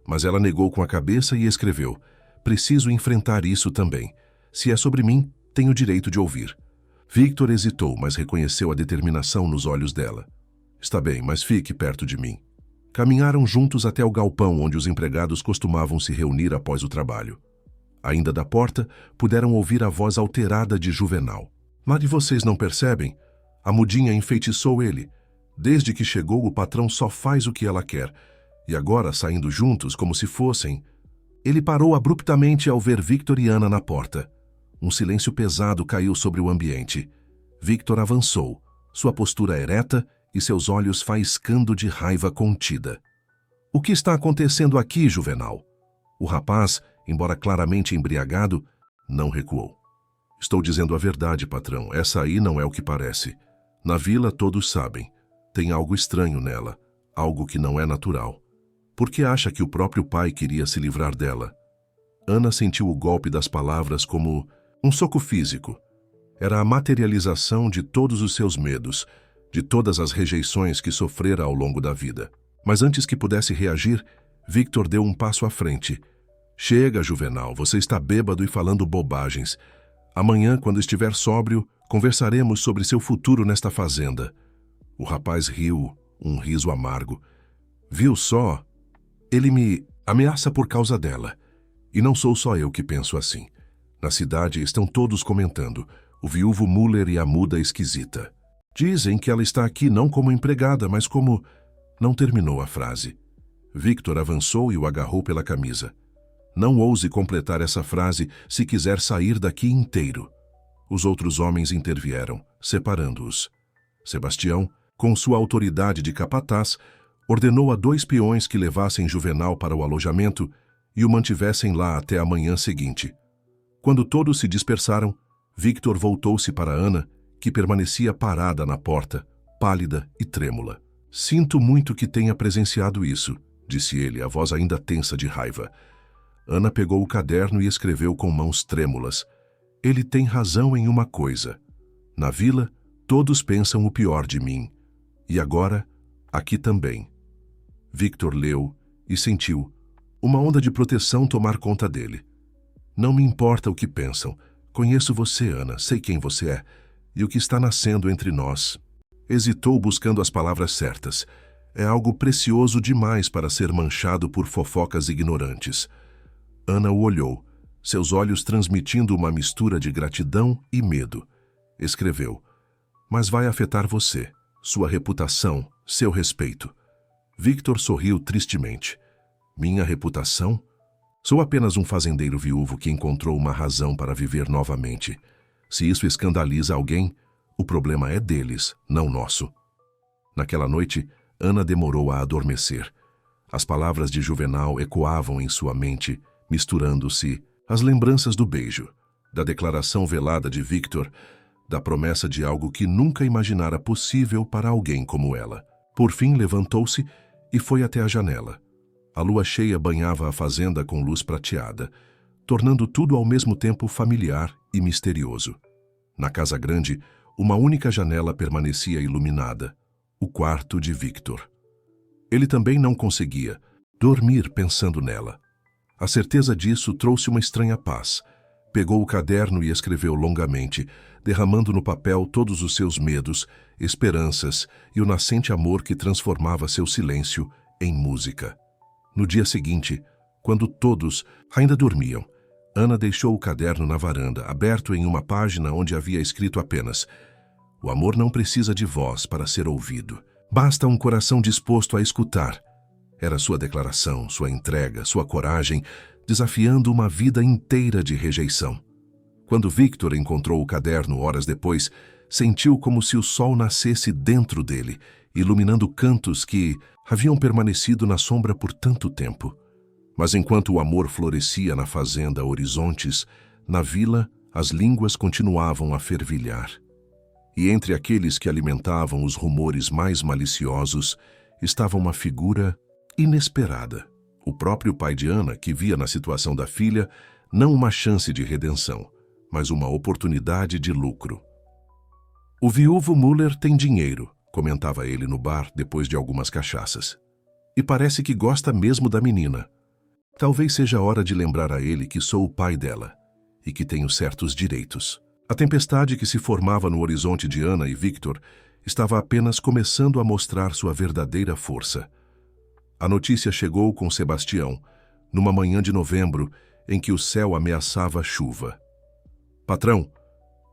Mas ela negou com a cabeça e escreveu. Preciso enfrentar isso também. Se é sobre mim, tenho direito de ouvir. Victor hesitou, mas reconheceu a determinação nos olhos dela. Está bem, mas fique perto de mim. Caminharam juntos até o galpão onde os empregados costumavam se reunir após o trabalho. Ainda da porta, puderam ouvir a voz alterada de Juvenal. Lá de vocês não percebem? A mudinha enfeitiçou ele. Desde que chegou, o patrão só faz o que ela quer. E agora, saindo juntos, como se fossem... Ele parou abruptamente ao ver Victor e Ana na porta. Um silêncio pesado caiu sobre o ambiente. Victor avançou, sua postura ereta e seus olhos faiscando de raiva contida. O que está acontecendo aqui, Juvenal? O rapaz, embora claramente embriagado, não recuou. Estou dizendo a verdade, patrão. Essa aí não é o que parece. Na vila todos sabem. Tem algo estranho nela, algo que não é natural. Por que acha que o próprio pai queria se livrar dela? Ana sentiu o golpe das palavras como um soco físico. Era a materialização de todos os seus medos, de todas as rejeições que sofrera ao longo da vida. Mas antes que pudesse reagir, Victor deu um passo à frente. Chega, Juvenal, você está bêbado e falando bobagens. Amanhã, quando estiver sóbrio, conversaremos sobre seu futuro nesta fazenda. O rapaz riu, um riso amargo. Viu só? Ele me ameaça por causa dela. E não sou só eu que penso assim. Na cidade estão todos comentando. O viúvo Müller e a muda esquisita. Dizem que ela está aqui não como empregada, mas como... Não terminou a frase. Victor avançou e o agarrou pela camisa. Não ouse completar essa frase se quiser sair daqui inteiro. Os outros homens intervieram, separando-os. Sebastião, com sua autoridade de capataz, ordenou a 2 peões que levassem Juvenal para o alojamento e o mantivessem lá até a manhã seguinte. Quando todos se dispersaram, Victor voltou-se para Ana, que permanecia parada na porta, pálida e trêmula. Sinto muito que tenha presenciado isso, disse ele, a voz ainda tensa de raiva. Ana pegou o caderno e escreveu com mãos trêmulas. Ele tem razão em uma coisa. Na vila, todos pensam o pior de mim. E agora, aqui também. Victor leu e sentiu uma onda de proteção tomar conta dele. Não me importa o que pensam. Conheço você, Ana, sei quem você é e o que está nascendo entre nós. Hesitou buscando as palavras certas. É algo precioso demais para ser manchado por fofocas ignorantes. Ana o olhou, seus olhos transmitindo uma mistura de gratidão e medo. Escreveu: mas vai afetar você, sua reputação, seu respeito. Victor sorriu tristemente. Minha reputação? Sou apenas um fazendeiro viúvo que encontrou uma razão para viver novamente. Se isso escandaliza alguém, o problema é deles, não nosso. Naquela noite, Ana demorou a adormecer. As palavras de Juvenal ecoavam em sua mente, misturando-se às lembranças do beijo, da declaração velada de Victor, da promessa de algo que nunca imaginara possível para alguém como ela. Por fim, levantou-se e foi até a janela. A lua cheia banhava a fazenda com luz prateada, tornando tudo ao mesmo tempo familiar e misterioso. Na casa grande, uma única janela permanecia iluminada, o quarto de Victor. Ele também não conseguia dormir pensando nela. A certeza disso trouxe uma estranha paz. Pegou o caderno e escreveu longamente, derramando no papel todos os seus medos, esperanças e o nascente amor que transformava seu silêncio em música. No dia seguinte, quando todos ainda dormiam, Ana deixou o caderno na varanda, aberto em uma página onde havia escrito apenas: o amor não precisa de voz para ser ouvido. Basta um coração disposto a escutar. Era sua declaração, sua entrega, sua coragem, desafiando uma vida inteira de rejeição. Quando Victor encontrou o caderno horas depois, sentiu como se o sol nascesse dentro dele iluminando cantos que haviam permanecido na sombra por tanto tempo. Mas enquanto o amor florescia na fazenda Horizontes, na vila as línguas continuavam a fervilhar. E entre aqueles que alimentavam os rumores mais maliciosos estava uma figura inesperada. O próprio pai de Ana, que via na situação da filha não uma chance de redenção, mas uma oportunidade de lucro. "O viúvo Müller tem dinheiro", comentava ele no bar depois de algumas cachaças. "E parece que gosta mesmo da menina. Talvez seja hora de lembrar a ele que sou o pai dela e que tenho certos direitos." A tempestade que se formava no horizonte de Ana e Victor estava apenas começando a mostrar sua verdadeira força. A notícia chegou com Sebastião, numa manhã de novembro em que o céu ameaçava chuva. "Patrão,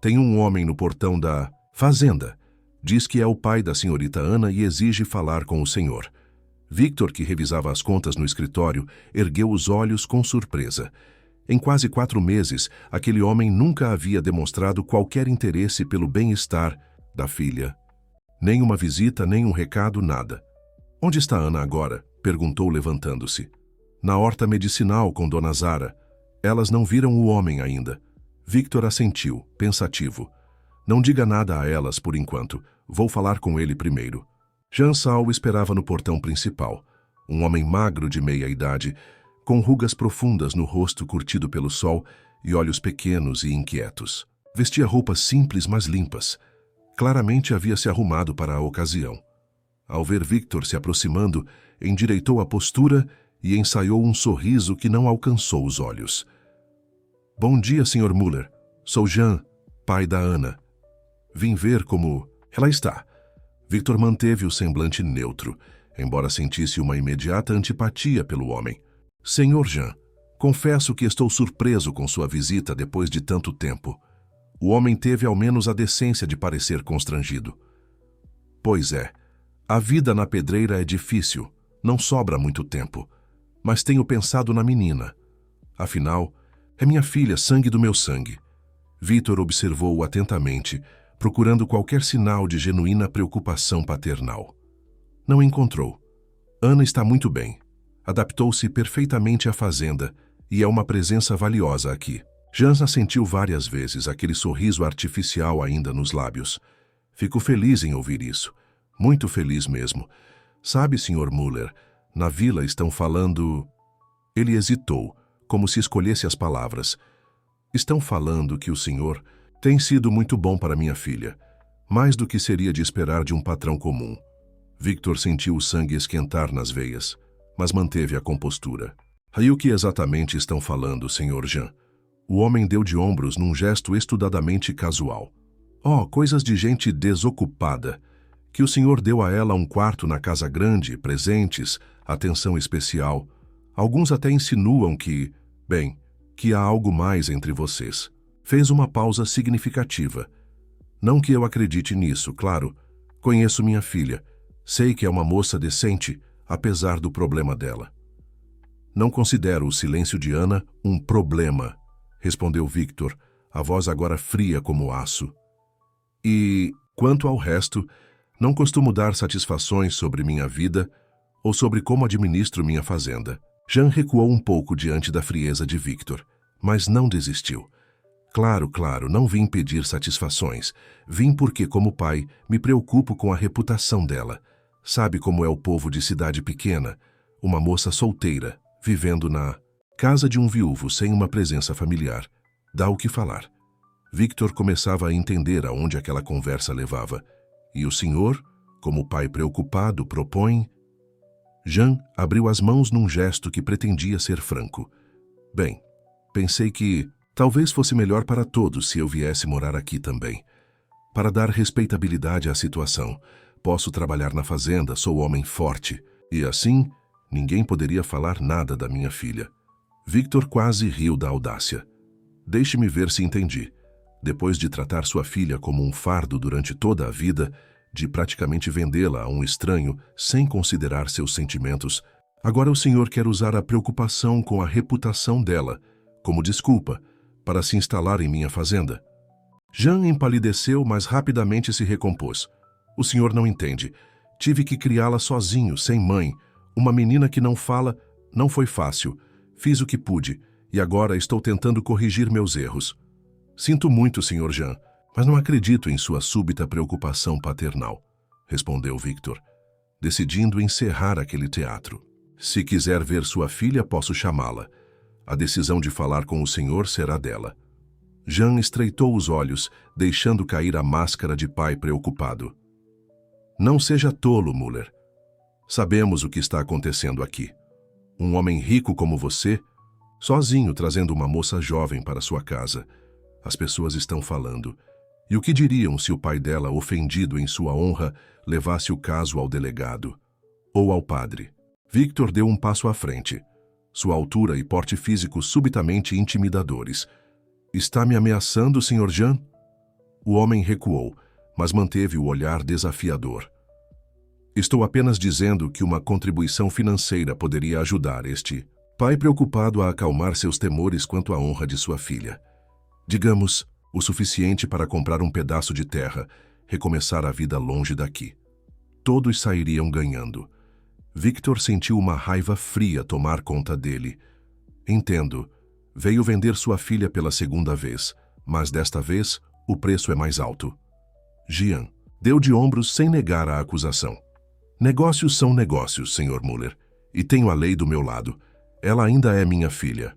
tem um homem no portão da fazenda. Diz que é o pai da senhorita Ana e exige falar com o senhor." Victor, que revisava as contas no escritório, ergueu os olhos com surpresa. Em quase 4 meses, aquele homem nunca havia demonstrado qualquer interesse pelo bem-estar da filha. Nem uma visita, nem um recado, nada. "Onde está Ana agora?" perguntou levantando-se. "Na horta medicinal com Dona Zara. Elas não viram o homem ainda." Victor assentiu, pensativo. "Não diga nada a elas por enquanto. Vou falar com ele primeiro." Jean Saul esperava no portão principal. Um homem magro de meia idade, com rugas profundas no rosto curtido pelo sol e olhos pequenos e inquietos. Vestia roupas simples, mas limpas. Claramente havia se arrumado para a ocasião. Ao ver Victor se aproximando, endireitou a postura e ensaiou um sorriso que não alcançou os olhos. "Bom dia, Sr. Müller. Sou Jean, pai da Ana. Vim ver como ela está." Victor manteve o semblante neutro, embora sentisse uma imediata antipatia pelo homem. "Senhor Jean, confesso que estou surpreso com sua visita depois de tanto tempo." O homem teve ao menos a decência de parecer constrangido. "Pois é, a vida na pedreira é difícil, não sobra muito tempo. Mas tenho pensado na menina. Afinal, é minha filha, sangue do meu sangue." Victor observou-o atentamente, procurando qualquer sinal de genuína preocupação paternal. Não encontrou. Ana está muito bem. Adaptou-se perfeitamente à fazenda e é uma presença valiosa aqui. Jean assentiu várias vezes, aquele sorriso artificial ainda nos lábios. "Fico feliz em ouvir isso. Muito feliz mesmo. Sabe, Sr. Müller, na vila estão falando..." Ele hesitou, como se escolhesse as palavras. "Estão falando que o senhor tem sido muito bom para minha filha, mais do que seria de esperar de um patrão comum." Victor sentiu o sangue esquentar nas veias, mas manteve a compostura. "E o que exatamente estão falando, Sr. Jean?" O homem deu de ombros num gesto estudadamente casual. "Oh, coisas de gente desocupada. Que o senhor deu a ela um quarto na casa grande, presentes, atenção especial. Alguns até insinuam que, bem, que há algo mais entre vocês." Fez uma pausa significativa. "Não que eu acredite nisso, claro. Conheço minha filha. Sei que é uma moça decente, apesar do problema dela." "Não considero o silêncio de Ana um problema", respondeu Victor, a voz agora fria como aço. "E, quanto ao resto, não costumo dar satisfações sobre minha vida ou sobre como administro minha fazenda." Jean recuou um pouco diante da frieza de Victor, mas não desistiu. Claro, não vim pedir satisfações. Vim porque, como pai, me preocupo com a reputação dela. Sabe como é o povo de cidade pequena? Uma moça solteira, vivendo na casa de um viúvo sem uma presença familiar. Dá o que falar." Victor começava a entender aonde aquela conversa levava. "E o senhor, como pai preocupado, propõe..." Jean abriu as mãos num gesto que pretendia ser franco. "Bem, pensei que talvez fosse melhor para todos se eu viesse morar aqui também. Para dar respeitabilidade à situação, posso trabalhar na fazenda, sou homem forte, e assim, ninguém poderia falar nada da minha filha." Victor quase riu da audácia. "Deixe-me ver se entendi. Depois de tratar sua filha como um fardo durante toda a vida, de praticamente vendê-la a um estranho sem considerar seus sentimentos, agora o senhor quer usar a preocupação com a reputação dela como desculpa para se instalar em minha fazenda." Jean empalideceu, mas rapidamente se recompôs. "O senhor não entende. Tive que criá-la sozinho, sem mãe. Uma menina que não fala, não foi fácil. Fiz o que pude, e agora estou tentando corrigir meus erros. Sinto muito, Sr. Jean, mas não acredito em sua súbita preocupação paternal, respondeu Victor, decidindo encerrar aquele teatro. Se quiser ver sua filha, posso chamá-la. A decisão de falar com o senhor será dela. Jean estreitou os olhos, deixando cair a máscara de pai preocupado. Não seja tolo, Muller. Sabemos o que está acontecendo aqui. Um homem rico como você, sozinho trazendo uma moça jovem para sua casa. As pessoas estão falando. E o que diriam se o pai dela, ofendido em sua honra, levasse o caso ao delegado? Ou ao padre? Victor deu um passo à frente. Sua altura e porte físico subitamente intimidadores. Está me ameaçando, Sr. Jean? O homem recuou, mas manteve o olhar desafiador. Estou apenas dizendo que uma contribuição financeira poderia ajudar este pai preocupado a acalmar seus temores quanto à honra de sua filha. Digamos, o suficiente para comprar um pedaço de terra, recomeçar a vida longe daqui. Todos sairiam ganhando. Victor sentiu uma raiva fria tomar conta dele. Entendo. Veio vender sua filha pela segunda vez, mas desta vez o preço é mais alto. Jean deu de ombros sem negar a acusação. Negócios são negócios, Sr. Muller, e tenho a lei do meu lado. Ela ainda é minha filha.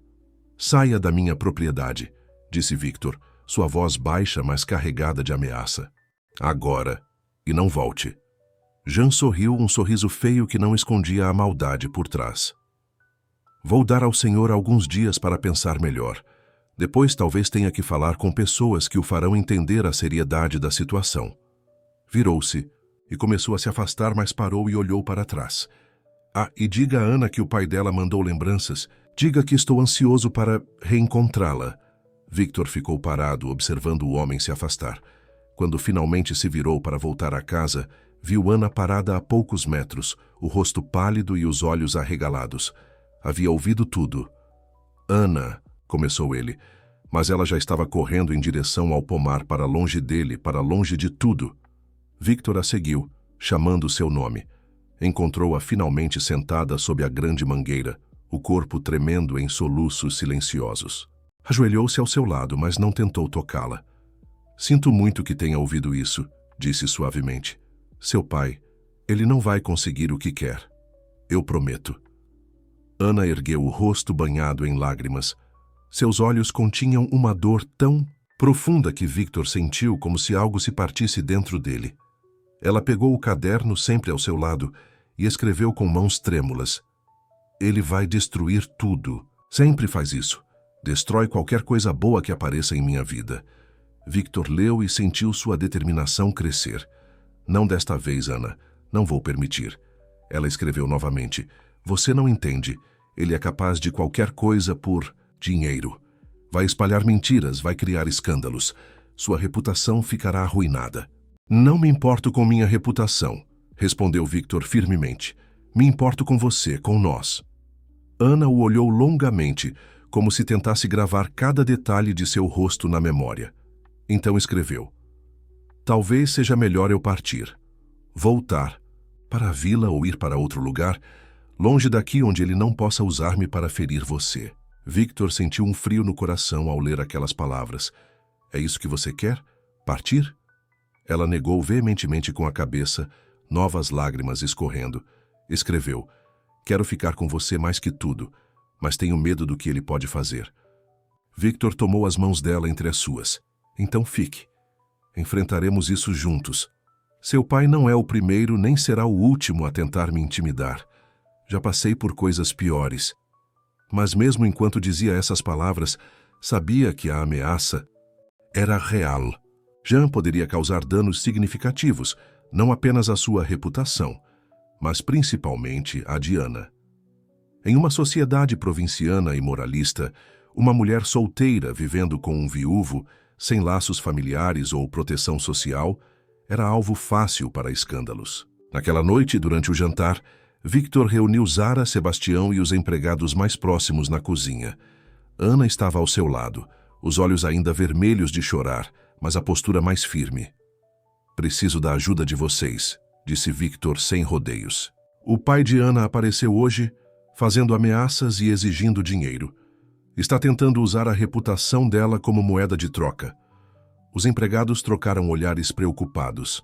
Saia da minha propriedade, disse Victor, sua voz baixa, mas carregada de ameaça. Agora, e não volte. Jean sorriu, um sorriso feio que não escondia a maldade por trás. Vou dar ao senhor alguns dias para pensar melhor. Depois talvez tenha que falar com pessoas que o farão entender a seriedade da situação. Virou-se e começou a se afastar, mas parou e olhou para trás. Ah, e diga a Ana que o pai dela mandou lembranças. Diga que estou ansioso para reencontrá-la. Victor ficou parado, observando o homem se afastar. Quando finalmente se virou para voltar à casa, viu Ana parada a poucos metros, o rosto pálido e os olhos arregalados. Havia ouvido tudo. Ana, começou ele, mas ela já estava correndo em direção ao pomar, para longe dele, para longe de tudo. Victor a seguiu, chamando seu nome. Encontrou-a finalmente sentada sob a grande mangueira, o corpo tremendo em soluços silenciosos. Ajoelhou-se ao seu lado, mas não tentou tocá-la. Sinto muito que tenha ouvido isso, disse suavemente. Seu pai, ele não vai conseguir o que quer. Eu prometo. Ana ergueu o rosto banhado em lágrimas. Seus olhos continham uma dor tão profunda que Victor sentiu como se algo se partisse dentro dele. Ela pegou o caderno sempre ao seu lado e escreveu com mãos trêmulas. Ele vai destruir tudo. Sempre faz isso. Destrói qualquer coisa boa que apareça em minha vida. Victor leu e sentiu sua determinação crescer. Não desta vez, Ana. Não vou permitir. Ela escreveu novamente. Você não entende. Ele é capaz de qualquer coisa por dinheiro. Vai espalhar mentiras, vai criar escândalos. Sua reputação ficará arruinada. Não me importo com minha reputação, respondeu Victor firmemente. Me importo com você, com nós. Ana o olhou longamente, como se tentasse gravar cada detalhe de seu rosto na memória. Então escreveu. Talvez seja melhor eu partir. Voltar. Para a vila ou ir para outro lugar, longe daqui onde ele não possa usar-me para ferir você. Victor sentiu um frio no coração ao ler aquelas palavras. É isso que você quer? Partir? Ela negou veementemente com a cabeça, novas lágrimas escorrendo. Escreveu. Quero ficar com você mais que tudo, mas tenho medo do que ele pode fazer. Victor tomou as mãos dela entre as suas. Então fique. Enfrentaremos isso juntos. Seu pai não é o primeiro nem será o último a tentar me intimidar. Já passei por coisas piores. Mas mesmo enquanto dizia essas palavras, sabia que a ameaça era real. Jean poderia causar danos significativos, não apenas à sua reputação, mas principalmente à de Ana. Em uma sociedade provinciana e moralista, uma mulher solteira vivendo com um viúvo, sem laços familiares ou proteção social, era alvo fácil para escândalos. Naquela noite, durante o jantar, Victor reuniu Zara, Sebastião e os empregados mais próximos na cozinha. Ana estava ao seu lado, os olhos ainda vermelhos de chorar, mas a postura mais firme. Preciso da ajuda de vocês, disse Victor sem rodeios. O pai de Ana apareceu hoje, fazendo ameaças e exigindo dinheiro. Está tentando usar a reputação dela como moeda de troca. Os empregados trocaram olhares preocupados.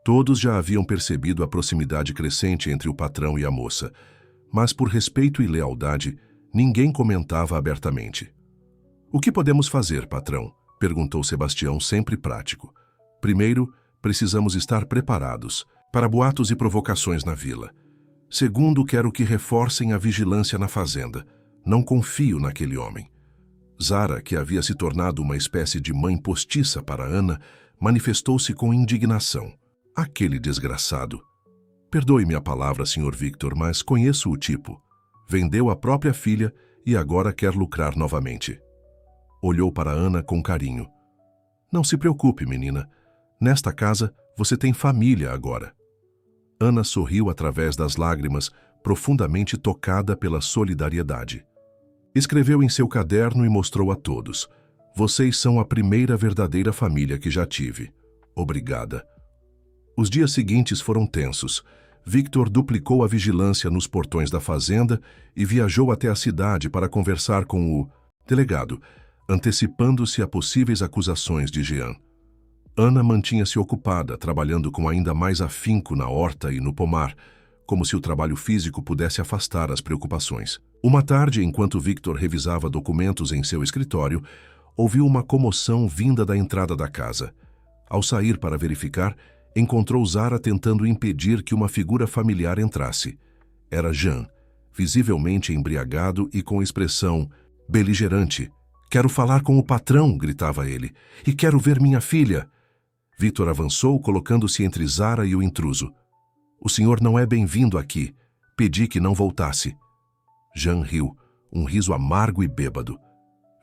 Todos já haviam percebido a proximidade crescente entre o patrão e a moça, mas por respeito e lealdade, ninguém comentava abertamente. "O que podemos fazer, patrão?" perguntou Sebastião, sempre prático. "Primeiro, precisamos estar preparados para boatos e provocações na vila. Segundo, quero que reforcem a vigilância na fazenda. Não confio naquele homem." Zara, que havia se tornado uma espécie de mãe postiça para Ana, manifestou-se com indignação. "Aquele desgraçado. Perdoe-me a palavra, Sr. Victor, mas conheço o tipo. Vendeu a própria filha e agora quer lucrar novamente." Olhou para Ana com carinho. "Não se preocupe, menina. Nesta casa, você tem família agora." Ana sorriu através das lágrimas, profundamente tocada pela solidariedade. Escreveu em seu caderno e mostrou a todos. "Vocês são a primeira verdadeira família que já tive. Obrigada." Os dias seguintes foram tensos. Victor duplicou a vigilância nos portões da fazenda e viajou até a cidade para conversar com o delegado, antecipando-se a possíveis acusações de Jean. Ana mantinha-se ocupada, trabalhando com ainda mais afinco na horta e no pomar, como se o trabalho físico pudesse afastar as preocupações. Uma tarde, enquanto Victor revisava documentos em seu escritório, ouviu uma comoção vinda da entrada da casa. Ao sair para verificar, encontrou Zara tentando impedir que uma figura familiar entrasse. Era Jean, visivelmente embriagado e com expressão beligerante. "Quero falar com o patrão", gritava ele, "e quero ver minha filha." Victor avançou, colocando-se entre Zara e o intruso. "O senhor não é bem-vindo aqui. Pedi que não voltasse." Jean riu, um riso amargo e bêbado.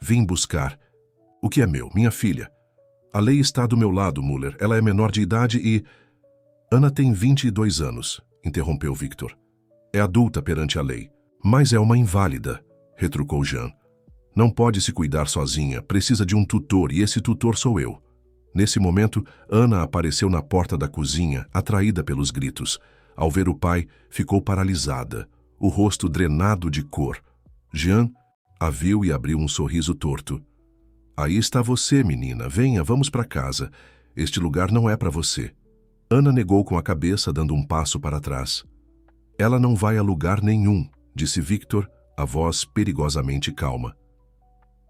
"Vim buscar. O que é meu? Minha filha. A lei está do meu lado, Muller. Ela é menor de idade e..." "Ana tem 22 anos, interrompeu Victor. "É adulta perante a lei." "Mas é uma inválida", retrucou Jean. "Não pode se cuidar sozinha, precisa de um tutor e esse tutor sou eu." Nesse momento, Ana apareceu na porta da cozinha, atraída pelos gritos. Ao ver o pai, ficou paralisada, o rosto drenado de cor. Jean a viu e abriu um sorriso torto. "Aí está você, menina. Venha, vamos para casa. Este lugar não é para você." Ana negou com a cabeça, dando um passo para trás. "Ela não vai a lugar nenhum", disse Victor, a voz perigosamente calma.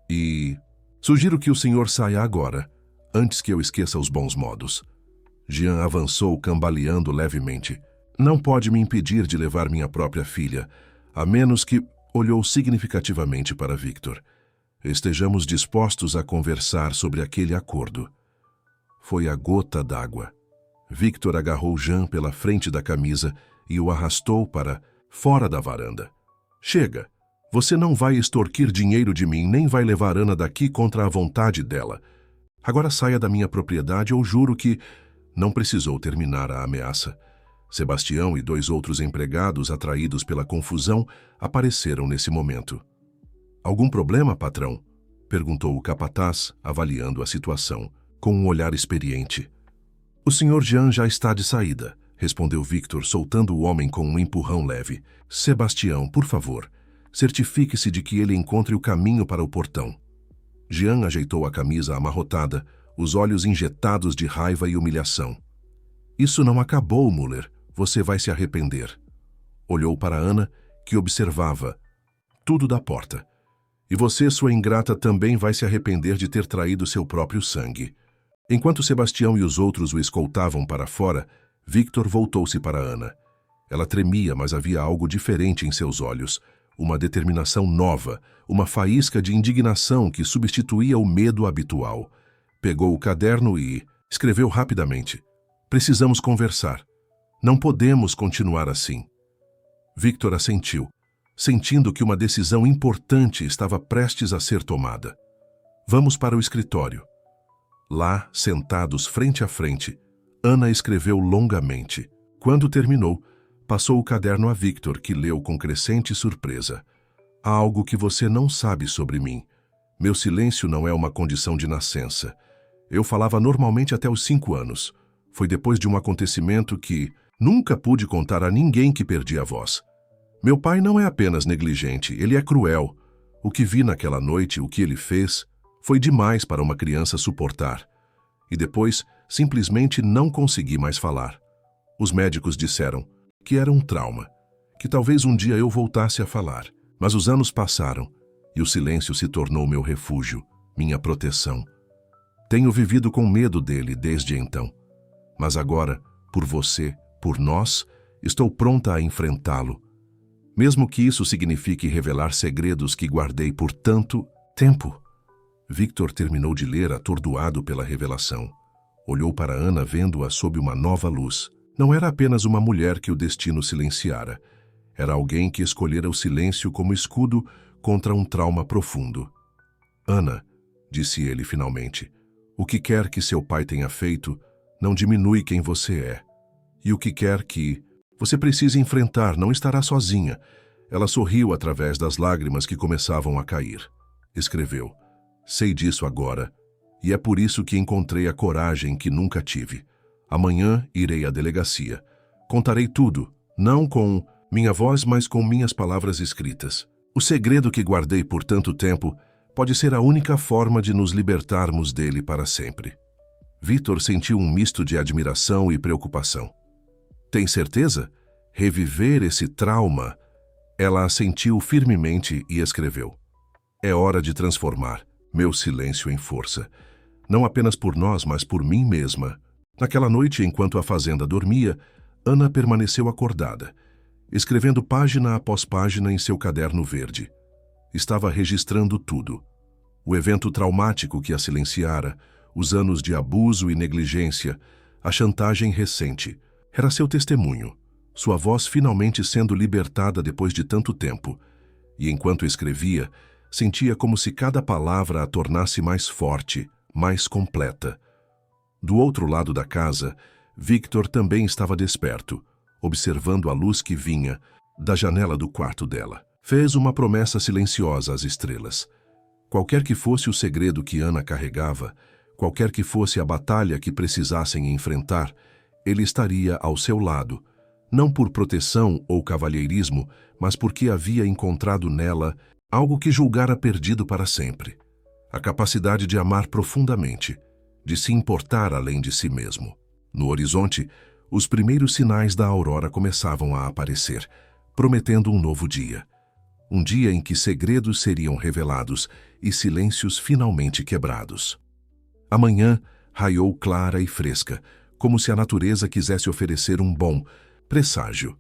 "E sugiro que o senhor saia agora, antes que eu esqueça os bons modos." Jean avançou, cambaleando levemente. "Não pode me impedir de levar minha própria filha, a menos que..." Olhou significativamente para Victor. "Estejamos dispostos a conversar sobre aquele acordo." Foi a gota d'água. Victor agarrou Jean pela frente da camisa e o arrastou para fora da varanda. "Chega! Você não vai extorquir dinheiro de mim, nem vai levar Ana daqui contra a vontade dela. Agora saia da minha propriedade ou juro que..." Não precisou terminar a ameaça. Sebastião e 2 outros empregados, atraídos pela confusão, apareceram nesse momento. "Algum problema, patrão?" perguntou o capataz, avaliando a situação, com um olhar experiente. "O senhor Jean já está de saída", respondeu Victor, soltando o homem com um empurrão leve. "Sebastião, por favor, certifique-se de que ele encontre o caminho para o portão." Jean ajeitou a camisa amarrotada, os olhos injetados de raiva e humilhação. "Isso não acabou, Muller. Você vai se arrepender." Olhou para Ana, que observava tudo da porta. "E você, sua ingrata, também vai se arrepender de ter traído seu próprio sangue." Enquanto Sebastião e os outros o escoltavam para fora, Victor voltou-se para Ana. Ela tremia, mas havia algo diferente em seus olhos. Uma determinação nova, uma faísca de indignação que substituía o medo habitual. Pegou o caderno e escreveu rapidamente. "Precisamos conversar. Não podemos continuar assim." Victor assentiu, sentindo que uma decisão importante estava prestes a ser tomada. "Vamos para o escritório." Lá, sentados frente a frente, Ana escreveu longamente. Quando terminou, passou o caderno a Victor, que leu com crescente surpresa. "Há algo que você não sabe sobre mim. Meu silêncio não é uma condição de nascença. Eu falava normalmente até os 5 anos. Foi depois de um acontecimento que..." Nunca pude contar a ninguém que perdi a voz. Meu pai não é apenas negligente, ele é cruel. O que vi naquela noite, o que ele fez, foi demais para uma criança suportar. E depois, simplesmente não consegui mais falar. Os médicos disseram que era um trauma, que talvez um dia eu voltasse a falar. Mas os anos passaram e o silêncio se tornou meu refúgio, minha proteção. Tenho vivido com medo dele desde então. Mas agora, por você, por nós, estou pronta a enfrentá-lo. Mesmo que isso signifique revelar segredos que guardei por tanto tempo. Victor terminou de ler, atordoado pela revelação. Olhou para Ana, vendo-a sob uma nova luz. Não era apenas uma mulher que o destino silenciara. Era alguém que escolhera o silêncio como escudo contra um trauma profundo. Ana, disse ele finalmente, o que quer que seu pai tenha feito não diminui quem você é. E o que quer que você precise enfrentar não estará sozinha. Ela sorriu através das lágrimas que começavam a cair. Escreveu, sei disso agora, e é por isso que encontrei a coragem que nunca tive. Amanhã irei à delegacia. Contarei tudo, não com minha voz, mas com minhas palavras escritas. O segredo que guardei por tanto tempo pode ser a única forma de nos libertarmos dele para sempre. Victor sentiu um misto de admiração e preocupação. Tem certeza? Reviver esse trauma? Ela assentiu firmemente e escreveu. É hora de transformar meu silêncio em força. Não apenas por nós, mas por mim mesma. Naquela noite, enquanto a fazenda dormia, Ana permaneceu acordada, escrevendo página após página em seu caderno verde. Estava registrando tudo. O evento traumático que a silenciara, os anos de abuso e negligência, a chantagem recente. Era seu testemunho, sua voz finalmente sendo libertada depois de tanto tempo. E enquanto escrevia, sentia como se cada palavra a tornasse mais forte, mais completa. Do outro lado da casa, Victor também estava desperto, observando a luz que vinha da janela do quarto dela. Fez uma promessa silenciosa às estrelas. Qualquer que fosse o segredo que Ana carregava, qualquer que fosse a batalha que precisassem enfrentar, ele estaria ao seu lado, não por proteção ou cavalheirismo, mas porque havia encontrado nela algo que julgara perdido para sempre. A capacidade de amar profundamente, de se importar além de si mesmo. No horizonte, os primeiros sinais da aurora começavam a aparecer, prometendo um novo dia. Um dia em que segredos seriam revelados e silêncios finalmente quebrados. A manhã raiou clara e fresca, como se a natureza quisesse oferecer um bom presságio.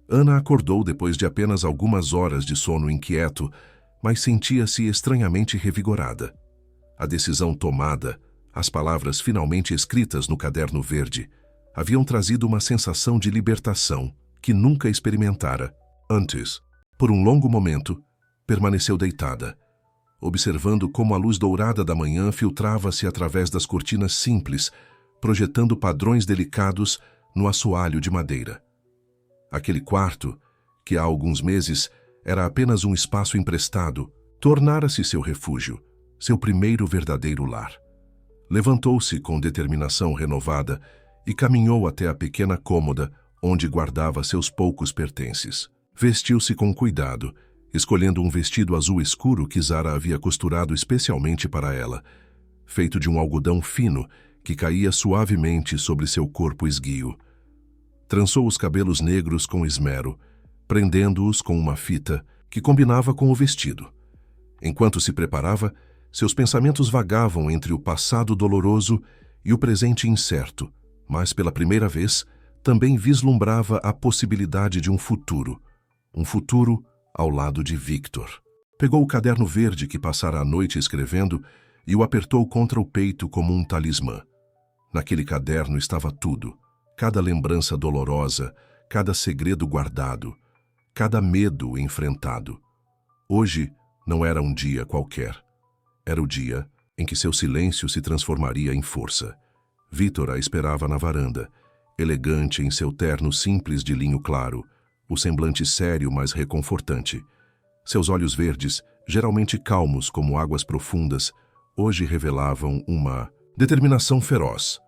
Ana acordou depois de apenas algumas horas de sono inquieto, mas sentia-se estranhamente revigorada. A decisão tomada, as palavras finalmente escritas no caderno verde, haviam trazido uma sensação de libertação que nunca experimentara antes. Por um longo momento, permaneceu deitada, observando como a luz dourada da manhã filtrava-se através das cortinas simples, projetando padrões delicados no assoalho de madeira. Aquele quarto, que há alguns meses era apenas um espaço emprestado, tornara-se seu refúgio, seu primeiro verdadeiro lar. Levantou-se com determinação renovada e caminhou até a pequena cômoda onde guardava seus poucos pertences. Vestiu-se com cuidado, escolhendo um vestido azul escuro que Zara havia costurado especialmente para ela, feito de um algodão fino que caía suavemente sobre seu corpo esguio. Trançou os cabelos negros com esmero, prendendo-os com uma fita que combinava com o vestido. Enquanto se preparava, seus pensamentos vagavam entre o passado doloroso e o presente incerto, mas pela primeira vez também vislumbrava a possibilidade de um futuro ao lado de Victor. Pegou o caderno verde que passara a noite escrevendo e o apertou contra o peito como um talismã. Naquele caderno estava tudo, cada lembrança dolorosa, cada segredo guardado, cada medo enfrentado. Hoje não era um dia qualquer. Era o dia em que seu silêncio se transformaria em força. Victor a esperava na varanda, elegante em seu terno simples de linho claro, o semblante sério, mas reconfortante. Seus olhos verdes, geralmente calmos como águas profundas, hoje revelavam uma determinação feroz.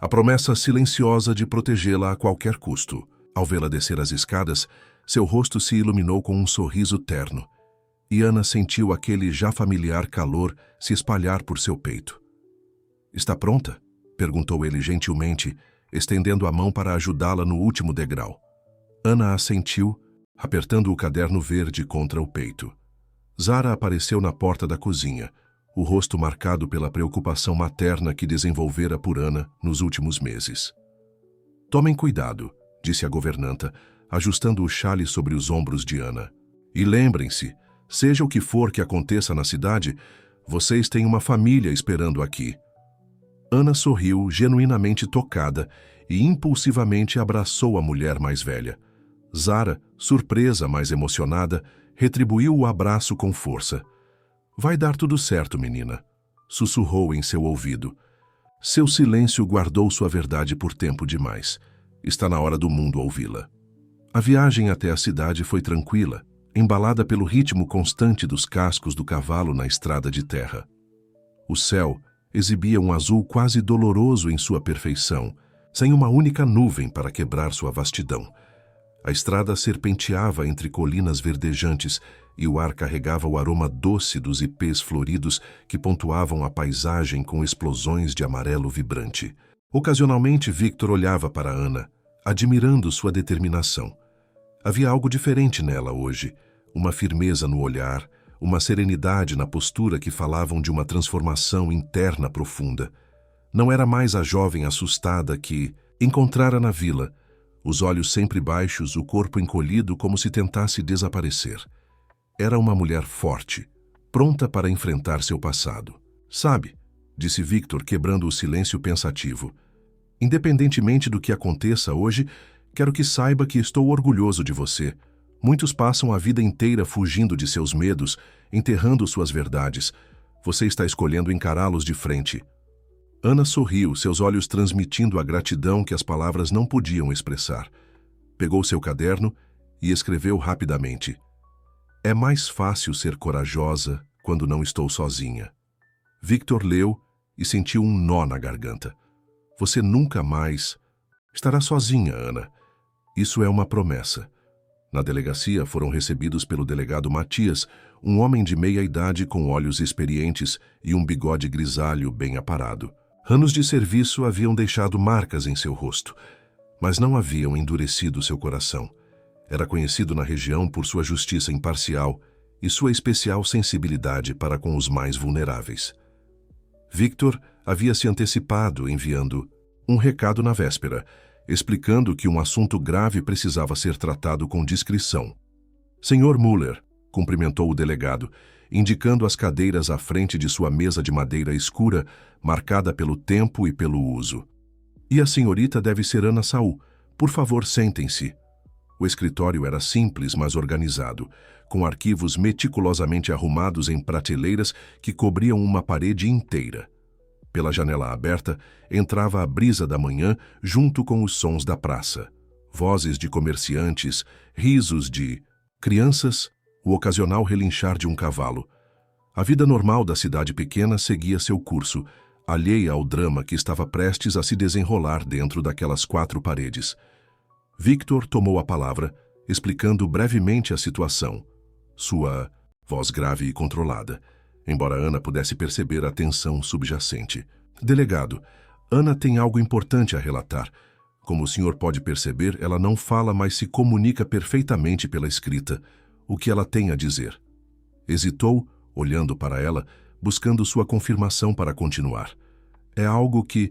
A promessa silenciosa de protegê-la a qualquer custo. Ao vê-la descer as escadas, seu rosto se iluminou com um sorriso terno, e Ana sentiu aquele já familiar calor se espalhar por seu peito. "Está pronta?" perguntou ele gentilmente, estendendo a mão para ajudá-la no último degrau. Ana assentiu, apertando o caderno verde contra o peito. Zara apareceu na porta da cozinha, o rosto marcado pela preocupação materna que desenvolvera por Ana nos últimos meses. "Tomem cuidado", disse a governanta, ajustando o xale sobre os ombros de Ana. "E lembrem-se, seja o que for que aconteça na cidade, vocês têm uma família esperando aqui." Ana sorriu, genuinamente tocada, e impulsivamente abraçou a mulher mais velha. Zara, surpresa, mas emocionada, retribuiu o abraço com força. "Vai dar tudo certo, menina", sussurrou em seu ouvido. Seu silêncio guardou sua verdade por tempo demais. Está na hora do mundo ouvi-la. A viagem até a cidade foi tranquila, embalada pelo ritmo constante dos cascos do cavalo na estrada de terra. O céu exibia um azul quase doloroso em sua perfeição, sem uma única nuvem para quebrar sua vastidão. A estrada serpenteava entre colinas verdejantes e o ar carregava o aroma doce dos ipês floridos que pontuavam a paisagem com explosões de amarelo vibrante. Ocasionalmente, Victor olhava para Ana, admirando sua determinação. Havia algo diferente nela hoje, uma firmeza no olhar, uma serenidade na postura que falavam de uma transformação interna profunda. Não era mais a jovem assustada que encontrara na vila, os olhos sempre baixos, o corpo encolhido como se tentasse desaparecer. Era uma mulher forte, pronta para enfrentar seu passado. "Sabe", disse Victor, quebrando o silêncio pensativo, "independentemente do que aconteça hoje, quero que saiba que estou orgulhoso de você. Muitos passam a vida inteira fugindo de seus medos, enterrando suas verdades. Você está escolhendo encará-los de frente." Ana sorriu, seus olhos transmitindo a gratidão que as palavras não podiam expressar. Pegou seu caderno e escreveu rapidamente: "É mais fácil ser corajosa quando não estou sozinha." Victor leu e sentiu um nó na garganta. "Você nunca mais estará sozinha, Ana. Isso é uma promessa." Na delegacia foram recebidos pelo delegado Matias, um homem de meia idade com olhos experientes e um bigode grisalho bem aparado. Anos de serviço haviam deixado marcas em seu rosto, mas não haviam endurecido seu coração. Era conhecido na região por sua justiça imparcial e sua especial sensibilidade para com os mais vulneráveis. Victor havia se antecipado enviando um recado na véspera, explicando que um assunto grave precisava ser tratado com discrição. "Senhor Muller", cumprimentou o delegado, indicando as cadeiras à frente de sua mesa de madeira escura, marcada pelo tempo e pelo uso. "E a senhorita deve ser Ana Saul. Por favor, sentem-se." O escritório era simples, mas organizado, com arquivos meticulosamente arrumados em prateleiras que cobriam uma parede inteira. Pela janela aberta, entrava a brisa da manhã junto com os sons da praça. Vozes de comerciantes, risos de crianças, o ocasional relinchar de um cavalo. A vida normal da cidade pequena seguia seu curso, alheia ao drama que estava prestes a se desenrolar dentro daquelas quatro paredes. Victor tomou a palavra, explicando brevemente a situação. Sua voz grave e controlada, embora Ana pudesse perceber a tensão subjacente. "Delegado, Ana tem algo importante a relatar. Como o senhor pode perceber, ela não fala, mas se comunica perfeitamente pela escrita. O que ela tem a dizer?" Hesitou, olhando para ela, buscando sua confirmação para continuar. "É algo que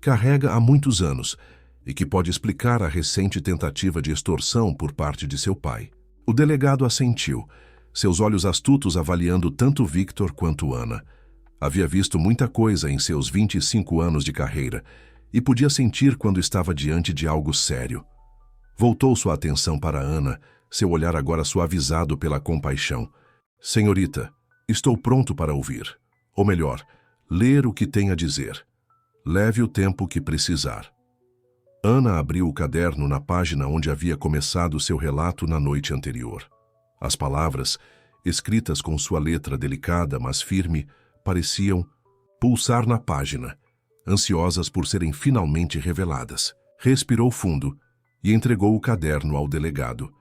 carrega há muitos anos e que pode explicar a recente tentativa de extorsão por parte de seu pai." O delegado assentiu, seus olhos astutos avaliando tanto Victor quanto Ana. Havia visto muita coisa em seus 25 anos de carreira e podia sentir quando estava diante de algo sério. Voltou sua atenção para Ana, seu olhar agora suavizado pela compaixão. "Senhorita, estou pronto para ouvir. Ou melhor, ler o que tem a dizer. Leve o tempo que precisar." Ana abriu o caderno na página onde havia começado seu relato na noite anterior. As palavras, escritas com sua letra delicada, mas firme, pareciam pulsar na página, ansiosas por serem finalmente reveladas. Respirou fundo e entregou o caderno ao delegado.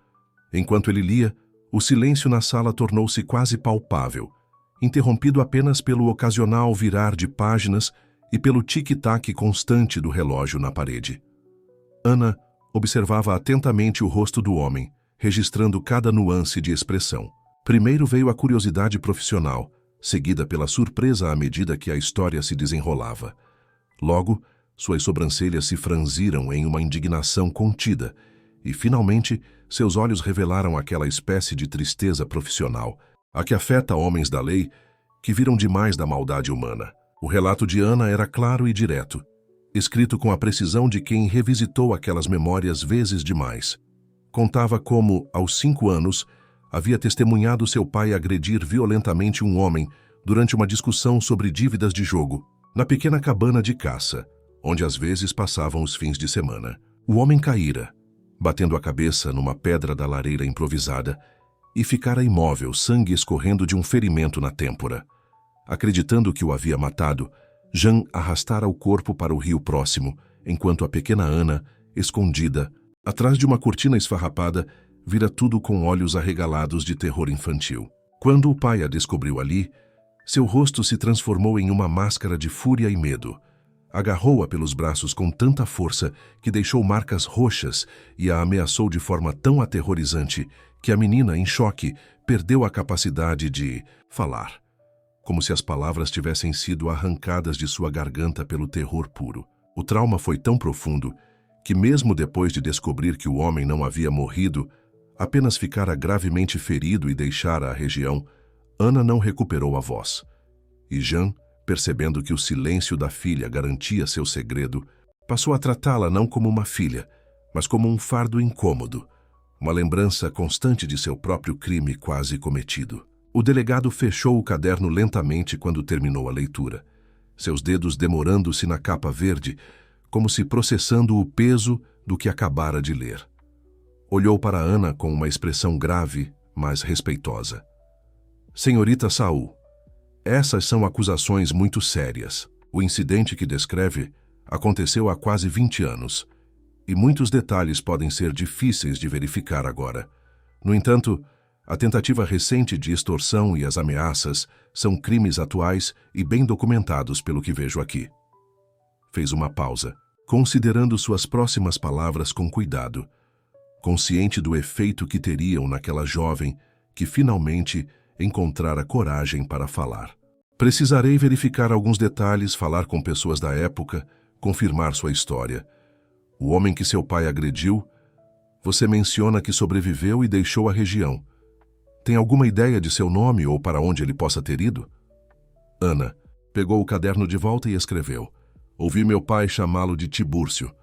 Enquanto ele lia, o silêncio na sala tornou-se quase palpável, interrompido apenas pelo ocasional virar de páginas e pelo tic-tac constante do relógio na parede. Ana observava atentamente o rosto do homem, registrando cada nuance de expressão. Primeiro veio a curiosidade profissional, seguida pela surpresa à medida que a história se desenrolava. Logo, suas sobrancelhas se franziram em uma indignação contida e, finalmente, seus olhos revelaram aquela espécie de tristeza profissional, a que afeta homens da lei que viram demais da maldade humana. O relato de Ana era claro e direto, escrito com a precisão de quem revisitou aquelas memórias vezes demais. Contava como, aos 5 anos, havia testemunhado seu pai agredir violentamente um homem durante uma discussão sobre dívidas de jogo, na pequena cabana de caça, onde às vezes passavam os fins de semana. O homem caíra, batendo a cabeça numa pedra da lareira improvisada, e ficara imóvel, sangue escorrendo de um ferimento na têmpora. Acreditando que o havia matado, Jean arrastara o corpo para o rio próximo, enquanto a pequena Ana, escondida, atrás de uma cortina esfarrapada, vira tudo com olhos arregalados de terror infantil. Quando o pai a descobriu ali, seu rosto se transformou em uma máscara de fúria e medo. Agarrou-a pelos braços com tanta força que deixou marcas roxas e a ameaçou de forma tão aterrorizante que a menina, em choque, perdeu a capacidade de falar, como se as palavras tivessem sido arrancadas de sua garganta pelo terror puro. O trauma foi tão profundo que, mesmo depois de descobrir que o homem não havia morrido, apenas ficara gravemente ferido e deixara a região, Ana não recuperou a voz. E Jean, percebendo que o silêncio da filha garantia seu segredo, passou a tratá-la não como uma filha, mas como um fardo incômodo, uma lembrança constante de seu próprio crime quase cometido. O delegado fechou o caderno lentamente quando terminou a leitura, seus dedos demorando-se na capa verde, como se processando o peso do que acabara de ler. Olhou para Ana com uma expressão grave, mas respeitosa. Senhorita Saul, essas são acusações muito sérias. O incidente que descreve aconteceu há quase 20 anos, e muitos detalhes podem ser difíceis de verificar agora. No entanto, a tentativa recente de extorsão e as ameaças são crimes atuais e bem documentados pelo que vejo aqui. Fez uma pausa, considerando suas próximas palavras com cuidado, consciente do efeito que teriam naquela jovem que finalmente encontrara coragem para falar. Precisarei verificar alguns detalhes, falar com pessoas da época, confirmar sua história. O homem que seu pai agrediu, você menciona que sobreviveu e deixou a região. Tem alguma ideia de seu nome ou para onde ele possa ter ido? Ana pegou o caderno de volta e escreveu. Ouvi meu pai chamá-lo de Tibúrcio.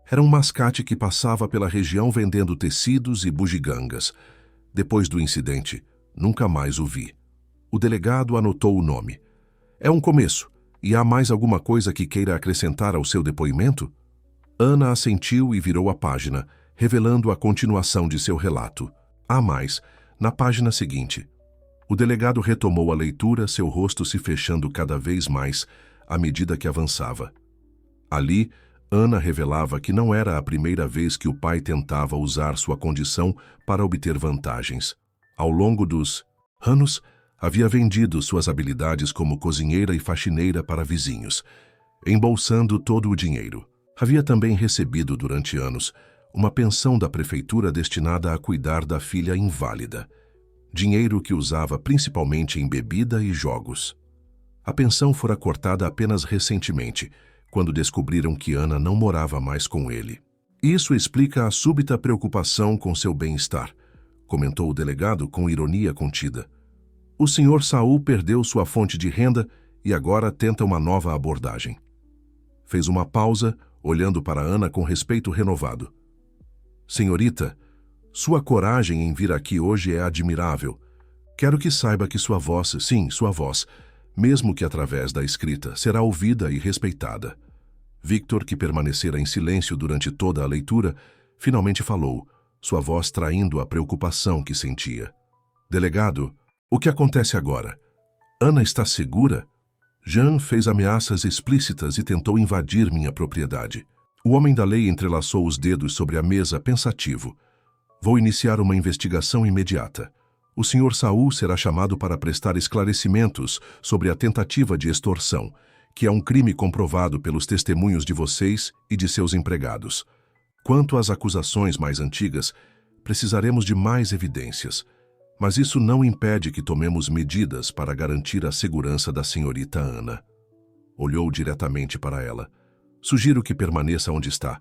Era um mascate que passava pela região vendendo tecidos e bugigangas. Depois do incidente, nunca mais o vi. O delegado anotou o nome. É um começo. E há mais alguma coisa que queira acrescentar ao seu depoimento? Ana assentiu e virou a página, revelando a continuação de seu relato. Há mais. Na página seguinte, o delegado retomou a leitura, seu rosto se fechando cada vez mais à medida que avançava. Ali, Ana revelava que não era a primeira vez que o pai tentava usar sua condição para obter vantagens. Ao longo dos anos, havia vendido suas habilidades como cozinheira e faxineira para vizinhos, embolsando todo o dinheiro. Havia também recebido durante anos uma pensão da prefeitura destinada a cuidar da filha inválida, dinheiro que usava principalmente em bebida e jogos. A pensão fora cortada apenas recentemente, quando descobriram que Ana não morava mais com ele. Isso explica a súbita preocupação com seu bem-estar, comentou o delegado com ironia contida. O Sr. Saul perdeu sua fonte de renda e agora tenta uma nova abordagem. Fez uma pausa, olhando para Ana com respeito renovado. Senhorita, sua coragem em vir aqui hoje é admirável. Quero que saiba que sua voz, sim, sua voz, mesmo que através da escrita, será ouvida e respeitada. Victor, que permanecera em silêncio durante toda a leitura, finalmente falou, sua voz traindo a preocupação que sentia. Delegado, o que acontece agora? Ana está segura? Jean fez ameaças explícitas e tentou invadir minha propriedade. O homem da lei entrelaçou os dedos sobre a mesa, pensativo. Vou iniciar uma investigação imediata. O Sr. Saul será chamado para prestar esclarecimentos sobre a tentativa de extorsão, que é um crime comprovado pelos testemunhos de vocês e de seus empregados. Quanto às acusações mais antigas, precisaremos de mais evidências, mas isso não impede que tomemos medidas para garantir a segurança da senhorita Ana. Olhou diretamente para ela. Sugiro que permaneça onde está.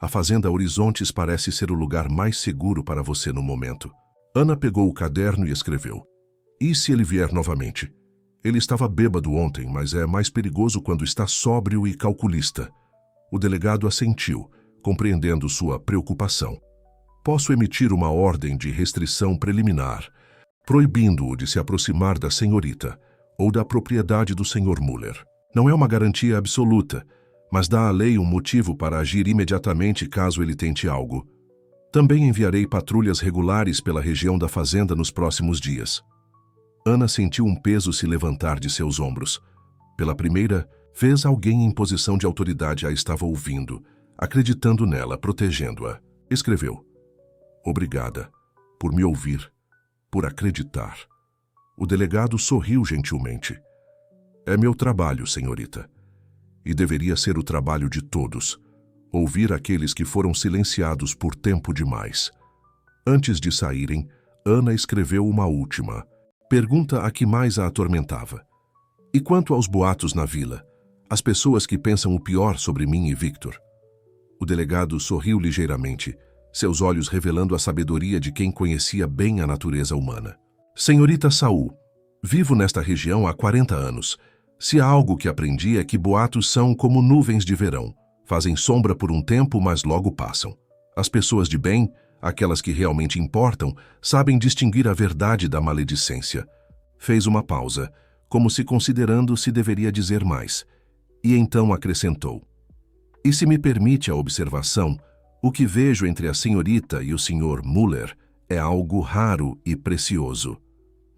A Fazenda Horizontes parece ser o lugar mais seguro para você no momento. Ana pegou o caderno e escreveu. E se ele vier novamente? Ele estava bêbado ontem, mas é mais perigoso quando está sóbrio e calculista. O delegado assentiu, compreendendo sua preocupação. Posso emitir uma ordem de restrição preliminar, proibindo-o de se aproximar da senhorita ou da propriedade do Sr. Muller. Não é uma garantia absoluta, mas dá à lei um motivo para agir imediatamente caso ele tente algo. Também enviarei patrulhas regulares pela região da fazenda nos próximos dias. Ana sentiu um peso se levantar de seus ombros. Pela primeira vez, alguém em posição de autoridade a estava ouvindo, acreditando nela, protegendo-a. Escreveu. Obrigada por me ouvir, por acreditar. O delegado sorriu gentilmente. É meu trabalho, senhorita. E deveria ser o trabalho de todos. Ouvir aqueles que foram silenciados por tempo demais. Antes de saírem, Ana escreveu uma última. Pergunta a que mais a atormentava. E quanto aos boatos na vila? As pessoas que pensam o pior sobre mim e Victor? O delegado sorriu ligeiramente, seus olhos revelando a sabedoria de quem conhecia bem a natureza humana. Senhorita Saul, vivo nesta região há 40 anos. Se há algo que aprendi é que boatos são como nuvens de verão. Fazem sombra por um tempo, mas logo passam. As pessoas de bem, aquelas que realmente importam, sabem distinguir a verdade da maledicência. Fez uma pausa, como se considerando se deveria dizer mais, e então acrescentou. E se me permite a observação, o que vejo entre a senhorita e o Sr. Muller é algo raro e precioso.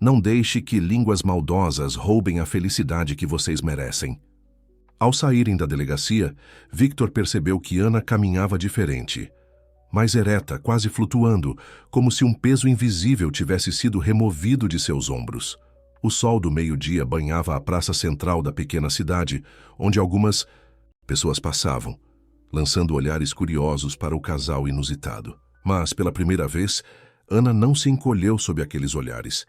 Não deixe que línguas maldosas roubem a felicidade que vocês merecem. Ao saírem da delegacia, Victor percebeu que Ana caminhava diferente. Mais ereta, quase flutuando, como se um peso invisível tivesse sido removido de seus ombros. O sol do meio-dia banhava a praça central da pequena cidade, onde algumas pessoas passavam, lançando olhares curiosos para o casal inusitado. Mas, pela primeira vez, Ana não se encolheu sob aqueles olhares.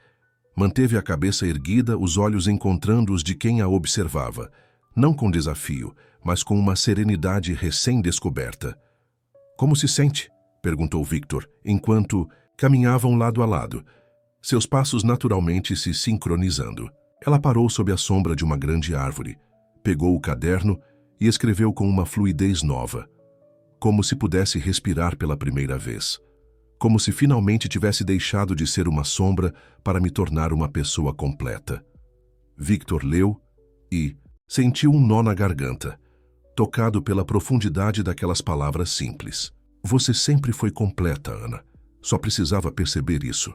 Manteve a cabeça erguida, os olhos encontrando os de quem a observava, não com desafio, mas com uma serenidade recém-descoberta. Como se sente? Perguntou Victor, enquanto caminhavam lado a lado, seus passos naturalmente se sincronizando. Ela parou sob a sombra de uma grande árvore, pegou o caderno e escreveu com uma fluidez nova, como se pudesse respirar pela primeira vez, como se finalmente tivesse deixado de ser uma sombra para me tornar uma pessoa completa. Victor leu e sentiu um nó na garganta, tocado pela profundidade daquelas palavras simples. Você sempre foi completa, Ana. Só precisava perceber isso.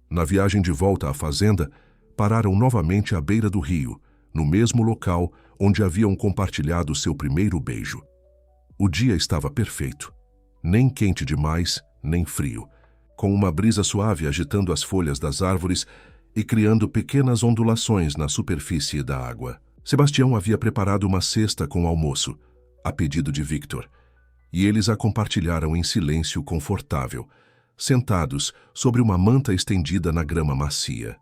Na viagem de volta à fazenda, pararam novamente à beira do rio, no mesmo local onde haviam compartilhado seu primeiro beijo. O dia estava perfeito, nem quente demais, nem frio, com uma brisa suave agitando as folhas das árvores e criando pequenas ondulações na superfície da água. Sebastião havia preparado uma cesta com almoço, a pedido de Victor, e eles a compartilharam em silêncio confortável, sentados sobre uma manta estendida na grama macia.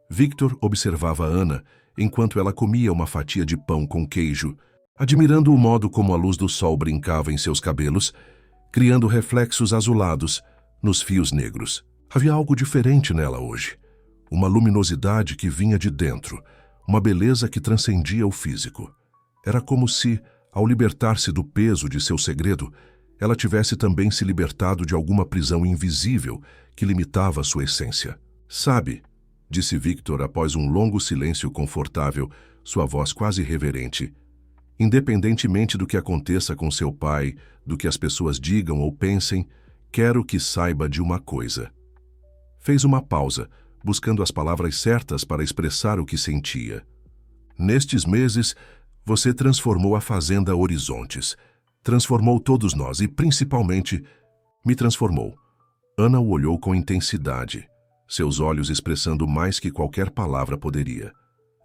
Victor observava Ana enquanto ela comia uma fatia de pão com queijo, admirando o modo como a luz do sol brincava em seus cabelos, criando reflexos azulados nos fios negros. Havia algo diferente nela hoje, uma luminosidade que vinha de dentro, uma beleza que transcendia o físico. Era como se, ao libertar-se do peso de seu segredo, ela tivesse também se libertado de alguma prisão invisível que limitava sua essência. Sabe, disse Victor após um longo silêncio confortável, sua voz quase reverente, independentemente do que aconteça com seu pai, do que as pessoas digam ou pensem, quero que saiba de uma coisa. Fez uma pausa, buscando as palavras certas para expressar o que sentia. Nestes meses, você transformou a Fazenda Horizontes. Transformou todos nós e, principalmente, me transformou. Ana o olhou com intensidade, seus olhos expressando mais que qualquer palavra poderia.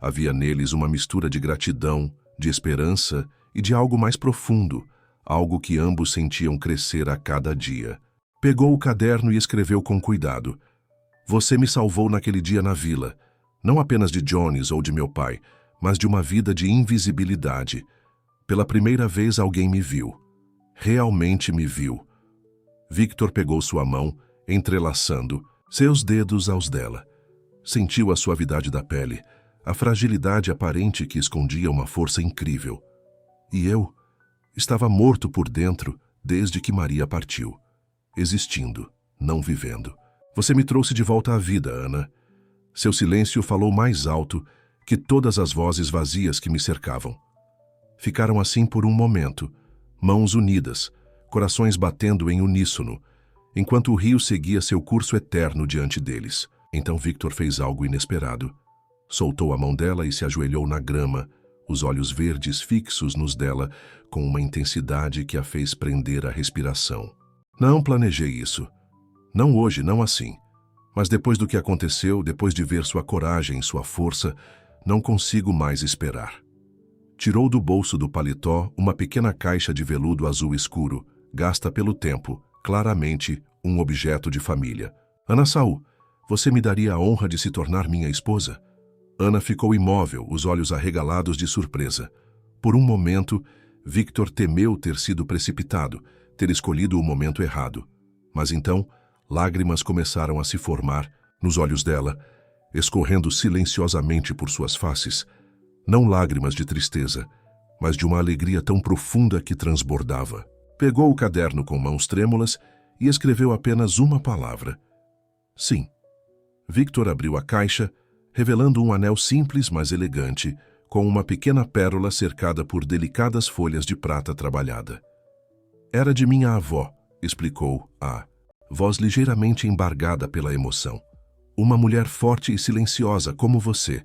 Havia neles uma mistura de gratidão, de esperança e de algo mais profundo, algo que ambos sentiam crescer a cada dia. Pegou o caderno e escreveu com cuidado. Você me salvou naquele dia na vila, não apenas de Jones ou de meu pai, mas de uma vida de invisibilidade. Pela primeira vez alguém me viu. Realmente me viu. Victor pegou sua mão, entrelaçando seus dedos aos dela. Sentiu a suavidade da pele, a fragilidade aparente que escondia uma força incrível. E eu estava morto por dentro desde que Maria partiu. Existindo, não vivendo. Você me trouxe de volta à vida, Ana. Seu silêncio falou mais alto que todas as vozes vazias que me cercavam. Ficaram assim por um momento, mãos unidas, corações batendo em uníssono, enquanto o rio seguia seu curso eterno diante deles. Então Victor fez algo inesperado. Soltou a mão dela e se ajoelhou na grama, os olhos verdes fixos nos dela, com uma intensidade que a fez prender a respiração. Não planejei isso. Não hoje, não assim. Mas depois do que aconteceu, depois de ver sua coragem e sua força, não consigo mais esperar. Tirou do bolso do paletó uma pequena caixa de veludo azul escuro, gasta pelo tempo, claramente um objeto de família. Ana Saul, você me daria a honra de se tornar minha esposa? Ana ficou imóvel, os olhos arregalados de surpresa. Por um momento, Victor temeu ter sido precipitado, ter escolhido o momento errado. Mas então, lágrimas começaram a se formar nos olhos dela, escorrendo silenciosamente por suas faces. Não lágrimas de tristeza, mas de uma alegria tão profunda que transbordava. Pegou o caderno com mãos trêmulas e escreveu apenas uma palavra. Sim. Victor abriu a caixa, revelando um anel simples, mas elegante, com uma pequena pérola cercada por delicadas folhas de prata trabalhada. Era de minha avó, explicou a voz ligeiramente embargada pela emoção. Uma mulher forte e silenciosa como você.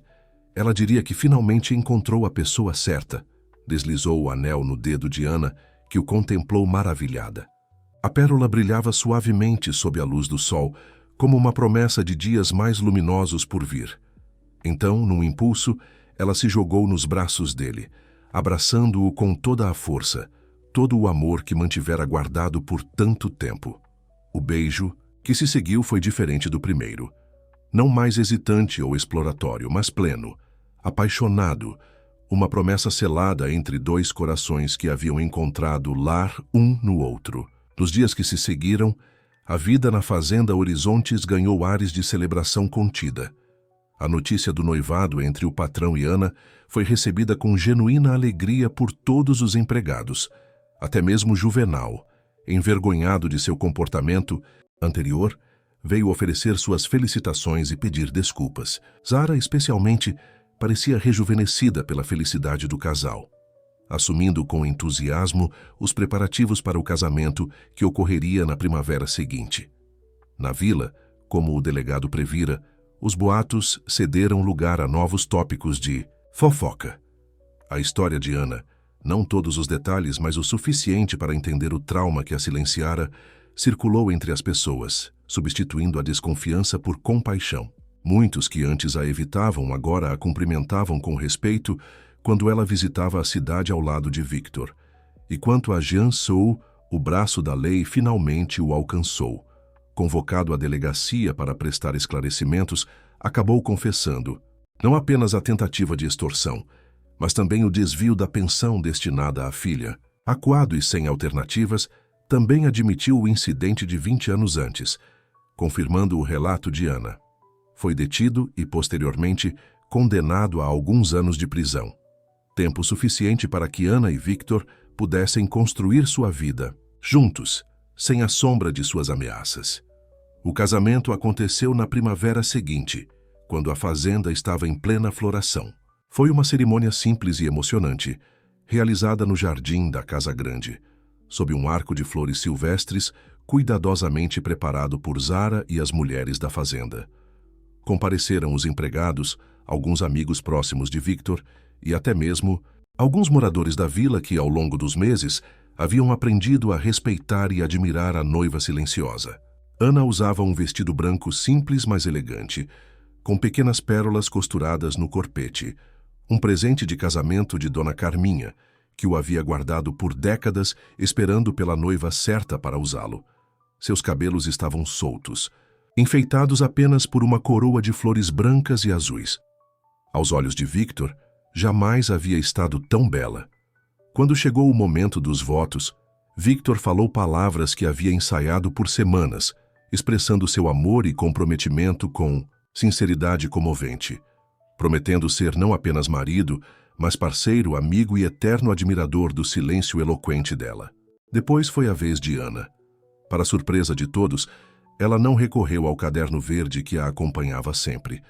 Ela diria que finalmente encontrou a pessoa certa. Deslizou o anel no dedo de Ana, que o contemplou maravilhada. A pérola brilhava suavemente sob a luz do sol, como uma promessa de dias mais luminosos por vir. Então, num impulso, ela se jogou nos braços dele, abraçando-o com toda a força, todo o amor que mantivera guardado por tanto tempo. O beijo que se seguiu foi diferente do primeiro. Não mais hesitante ou exploratório, mas pleno, apaixonado, uma promessa selada entre dois corações que haviam encontrado lar um no outro. Nos dias que se seguiram, a vida na Fazenda Horizontes ganhou ares de celebração contida. A notícia do noivado entre o patrão e Ana foi recebida com genuína alegria por todos os empregados, até mesmo Juvenal, envergonhado de seu comportamento anterior, veio oferecer suas felicitações e pedir desculpas. Zara, especialmente, parecia rejuvenescida pela felicidade do casal, assumindo com entusiasmo os preparativos para o casamento que ocorreria na primavera seguinte. Na vila, como o delegado previra, os boatos cederam lugar a novos tópicos de fofoca. A história de Ana, não todos os detalhes, mas o suficiente para entender o trauma que a silenciara, circulou entre as pessoas, substituindo a desconfiança por compaixão. Muitos que antes a evitavam agora a cumprimentavam com respeito quando ela visitava a cidade ao lado de Victor. E quanto a Jean Sou, o braço da lei finalmente o alcançou. Convocado à delegacia para prestar esclarecimentos, acabou confessando não apenas a tentativa de extorsão, mas também o desvio da pensão destinada à filha. Acuado e sem alternativas, também admitiu o incidente de 20 anos antes, confirmando o relato de Ana. Foi detido e, posteriormente, condenado a alguns anos de prisão. Tempo suficiente para que Ana e Victor pudessem construir sua vida, juntos, sem a sombra de suas ameaças. O casamento aconteceu na primavera seguinte, quando a fazenda estava em plena floração. Foi uma cerimônia simples e emocionante, realizada no jardim da Casa Grande, sob um arco de flores silvestres cuidadosamente preparado por Zara e as mulheres da fazenda. Compareceram os empregados, alguns amigos próximos de Victor e até mesmo alguns moradores da vila que, ao longo dos meses, haviam aprendido a respeitar e admirar a noiva silenciosa. Ana usava um vestido branco simples, mas elegante, com pequenas pérolas costuradas no corpete, um presente de casamento de Dona Carminha, que o havia guardado por décadas, esperando pela noiva certa para usá-lo. Seus cabelos estavam soltos, enfeitados apenas por uma coroa de flores brancas e azuis. Aos olhos de Victor, jamais havia estado tão bela. Quando chegou o momento dos votos, Victor falou palavras que havia ensaiado por semanas, expressando seu amor e comprometimento com sinceridade comovente, prometendo ser não apenas marido, mas parceiro, amigo e eterno admirador do silêncio eloquente dela. Depois foi a vez de Ana. Para surpresa de todos, ela não recorreu ao caderno verde que a acompanhava sempre.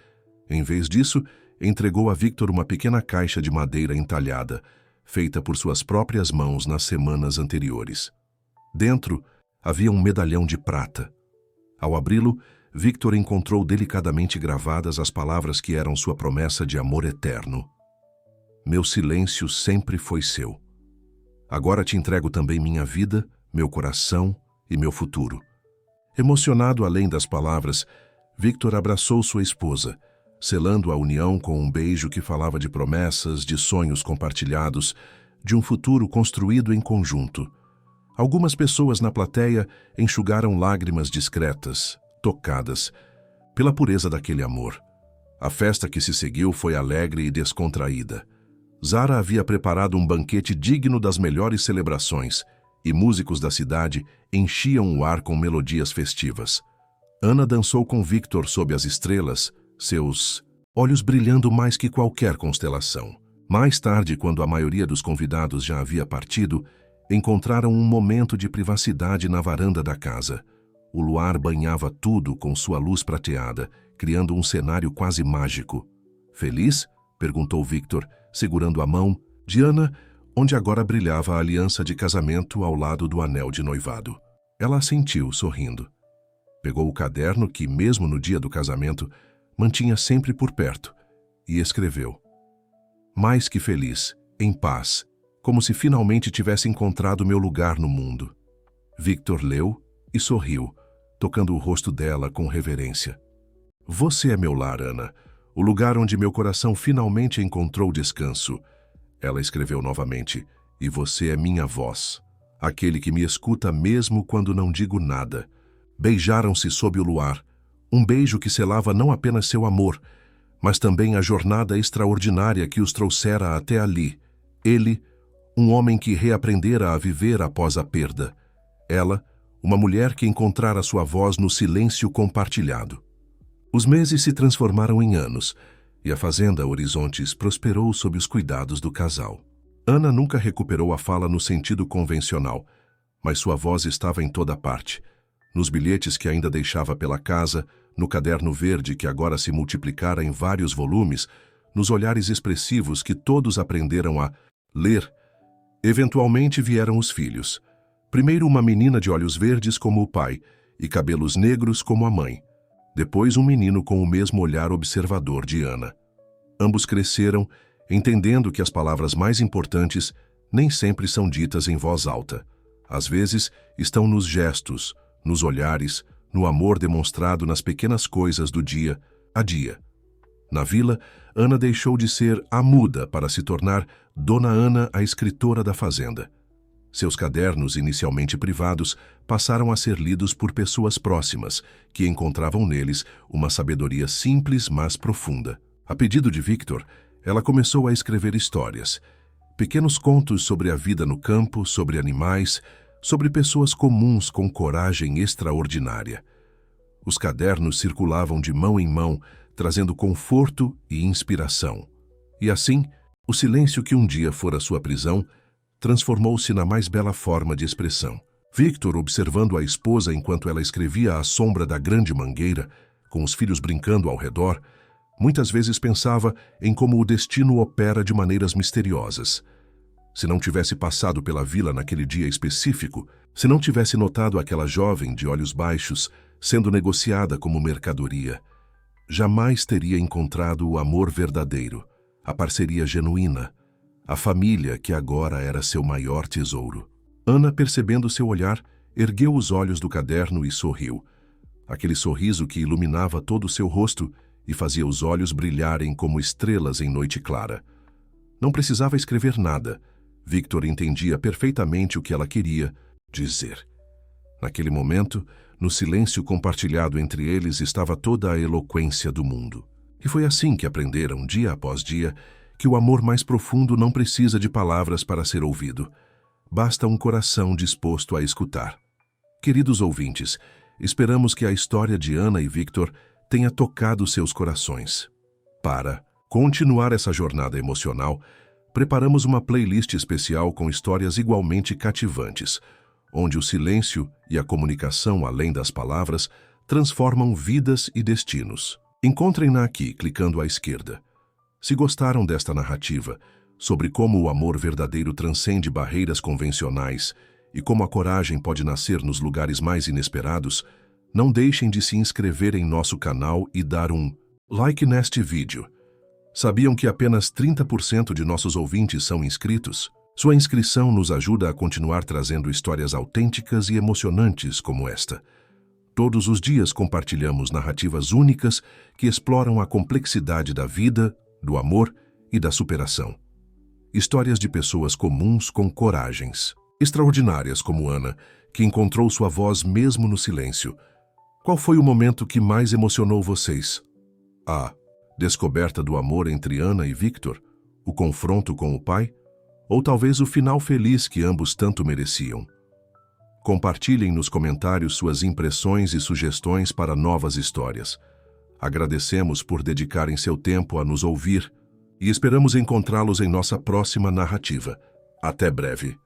Em vez disso, entregou a Victor uma pequena caixa de madeira entalhada, feita por suas próprias mãos nas semanas anteriores. Dentro, havia um medalhão de prata. Ao abri-lo, Victor encontrou delicadamente gravadas as palavras que eram sua promessa de amor eterno. Meu silêncio sempre foi seu. Agora te entrego também minha vida, meu coração e meu futuro. Emocionado além das palavras, Victor abraçou sua esposa, selando a união com um beijo que falava de promessas, de sonhos compartilhados, de um futuro construído em conjunto. Algumas pessoas na plateia enxugaram lágrimas discretas, tocadas, pela pureza daquele amor. A festa que se seguiu foi alegre e descontraída. Zara havia preparado um banquete digno das melhores celebrações, e músicos da cidade enchiam o ar com melodias festivas. Ana dançou com Victor sob as estrelas, seus olhos brilhando mais que qualquer constelação. Mais tarde, quando a maioria dos convidados já havia partido, encontraram um momento de privacidade na varanda da casa. O luar banhava tudo com sua luz prateada, criando um cenário quase mágico. Feliz? Perguntou Victor, segurando a mão de Ana, onde agora brilhava a aliança de casamento ao lado do anel de noivado. Ela assentiu, sorrindo. Pegou o caderno que, mesmo no dia do casamento, mantinha sempre por perto, e escreveu: mais que feliz, em paz, como se finalmente tivesse encontrado meu lugar no mundo. Victor leu e sorriu, tocando o rosto dela com reverência. Você é meu lar, Ana, o lugar onde meu coração finalmente encontrou descanso. Ela escreveu novamente, e você é minha voz, aquele que me escuta mesmo quando não digo nada. Beijaram-se sob o luar, um beijo que selava não apenas seu amor, mas também a jornada extraordinária que os trouxera até ali. Ele, um homem que reaprendera a viver após a perda. Ela, uma mulher que encontrara sua voz no silêncio compartilhado. Os meses se transformaram em anos, e a fazenda Horizontes prosperou sob os cuidados do casal. Ana nunca recuperou a fala no sentido convencional, mas sua voz estava em toda parte. Nos bilhetes que ainda deixava pela casa, no caderno verde que agora se multiplicara em vários volumes, nos olhares expressivos que todos aprenderam a ler. Eventualmente vieram os filhos. Primeiro uma menina de olhos verdes como o pai e cabelos negros como a mãe. Depois um menino com o mesmo olhar observador de Ana. Ambos cresceram, entendendo que as palavras mais importantes nem sempre são ditas em voz alta. Às vezes estão nos gestos, nos olhares, no amor demonstrado nas pequenas coisas do dia a dia. Na vila, Ana deixou de ser a muda para se tornar Dona Ana, a escritora da fazenda. Seus cadernos, inicialmente privados, passaram a ser lidos por pessoas próximas, que encontravam neles uma sabedoria simples, mas profunda. A pedido de Victor, ela começou a escrever histórias, pequenos contos sobre a vida no campo, sobre animais, sobre pessoas comuns com coragem extraordinária. Os cadernos circulavam de mão em mão, trazendo conforto e inspiração. E assim, o silêncio que um dia fora sua prisão transformou-se na mais bela forma de expressão. Victor, observando a esposa enquanto ela escrevia à sombra da grande mangueira, com os filhos brincando ao redor, muitas vezes pensava em como o destino opera de maneiras misteriosas. Se não tivesse passado pela vila naquele dia específico, se não tivesse notado aquela jovem de olhos baixos sendo negociada como mercadoria, jamais teria encontrado o amor verdadeiro, a parceria genuína, a família que agora era seu maior tesouro. Ana, percebendo seu olhar, ergueu os olhos do caderno e sorriu. Aquele sorriso que iluminava todo o seu rosto e fazia os olhos brilharem como estrelas em noite clara. Não precisava escrever nada. Victor entendia perfeitamente o que ela queria dizer. Naquele momento, no silêncio compartilhado entre eles estava toda a eloquência do mundo. E foi assim que aprenderam, dia após dia, que o amor mais profundo não precisa de palavras para ser ouvido. Basta um coração disposto a escutar. Queridos ouvintes, esperamos que a história de Ana e Victor tenha tocado seus corações. Para continuar essa jornada emocional, preparamos uma playlist especial com histórias igualmente cativantes, onde o silêncio e a comunicação além das palavras transformam vidas e destinos. Encontrem-na aqui, clicando à esquerda. Se gostaram desta narrativa, sobre como o amor verdadeiro transcende barreiras convencionais e como a coragem pode nascer nos lugares mais inesperados, não deixem de se inscrever em nosso canal e dar um like neste vídeo. Sabiam que apenas 30% de nossos ouvintes são inscritos? Sua inscrição nos ajuda a continuar trazendo histórias autênticas e emocionantes como esta. Todos os dias compartilhamos narrativas únicas que exploram a complexidade da vida, do amor e da superação. Histórias de pessoas comuns com coragens extraordinárias como Ana, que encontrou sua voz mesmo no silêncio. Qual foi o momento que mais emocionou vocês? A descoberta do amor entre Ana e Victor? O confronto com o pai? Ou talvez o final feliz que ambos tanto mereciam? Compartilhem nos comentários suas impressões e sugestões para novas histórias. Agradecemos por dedicarem seu tempo a nos ouvir e esperamos encontrá-los em nossa próxima narrativa. Até breve.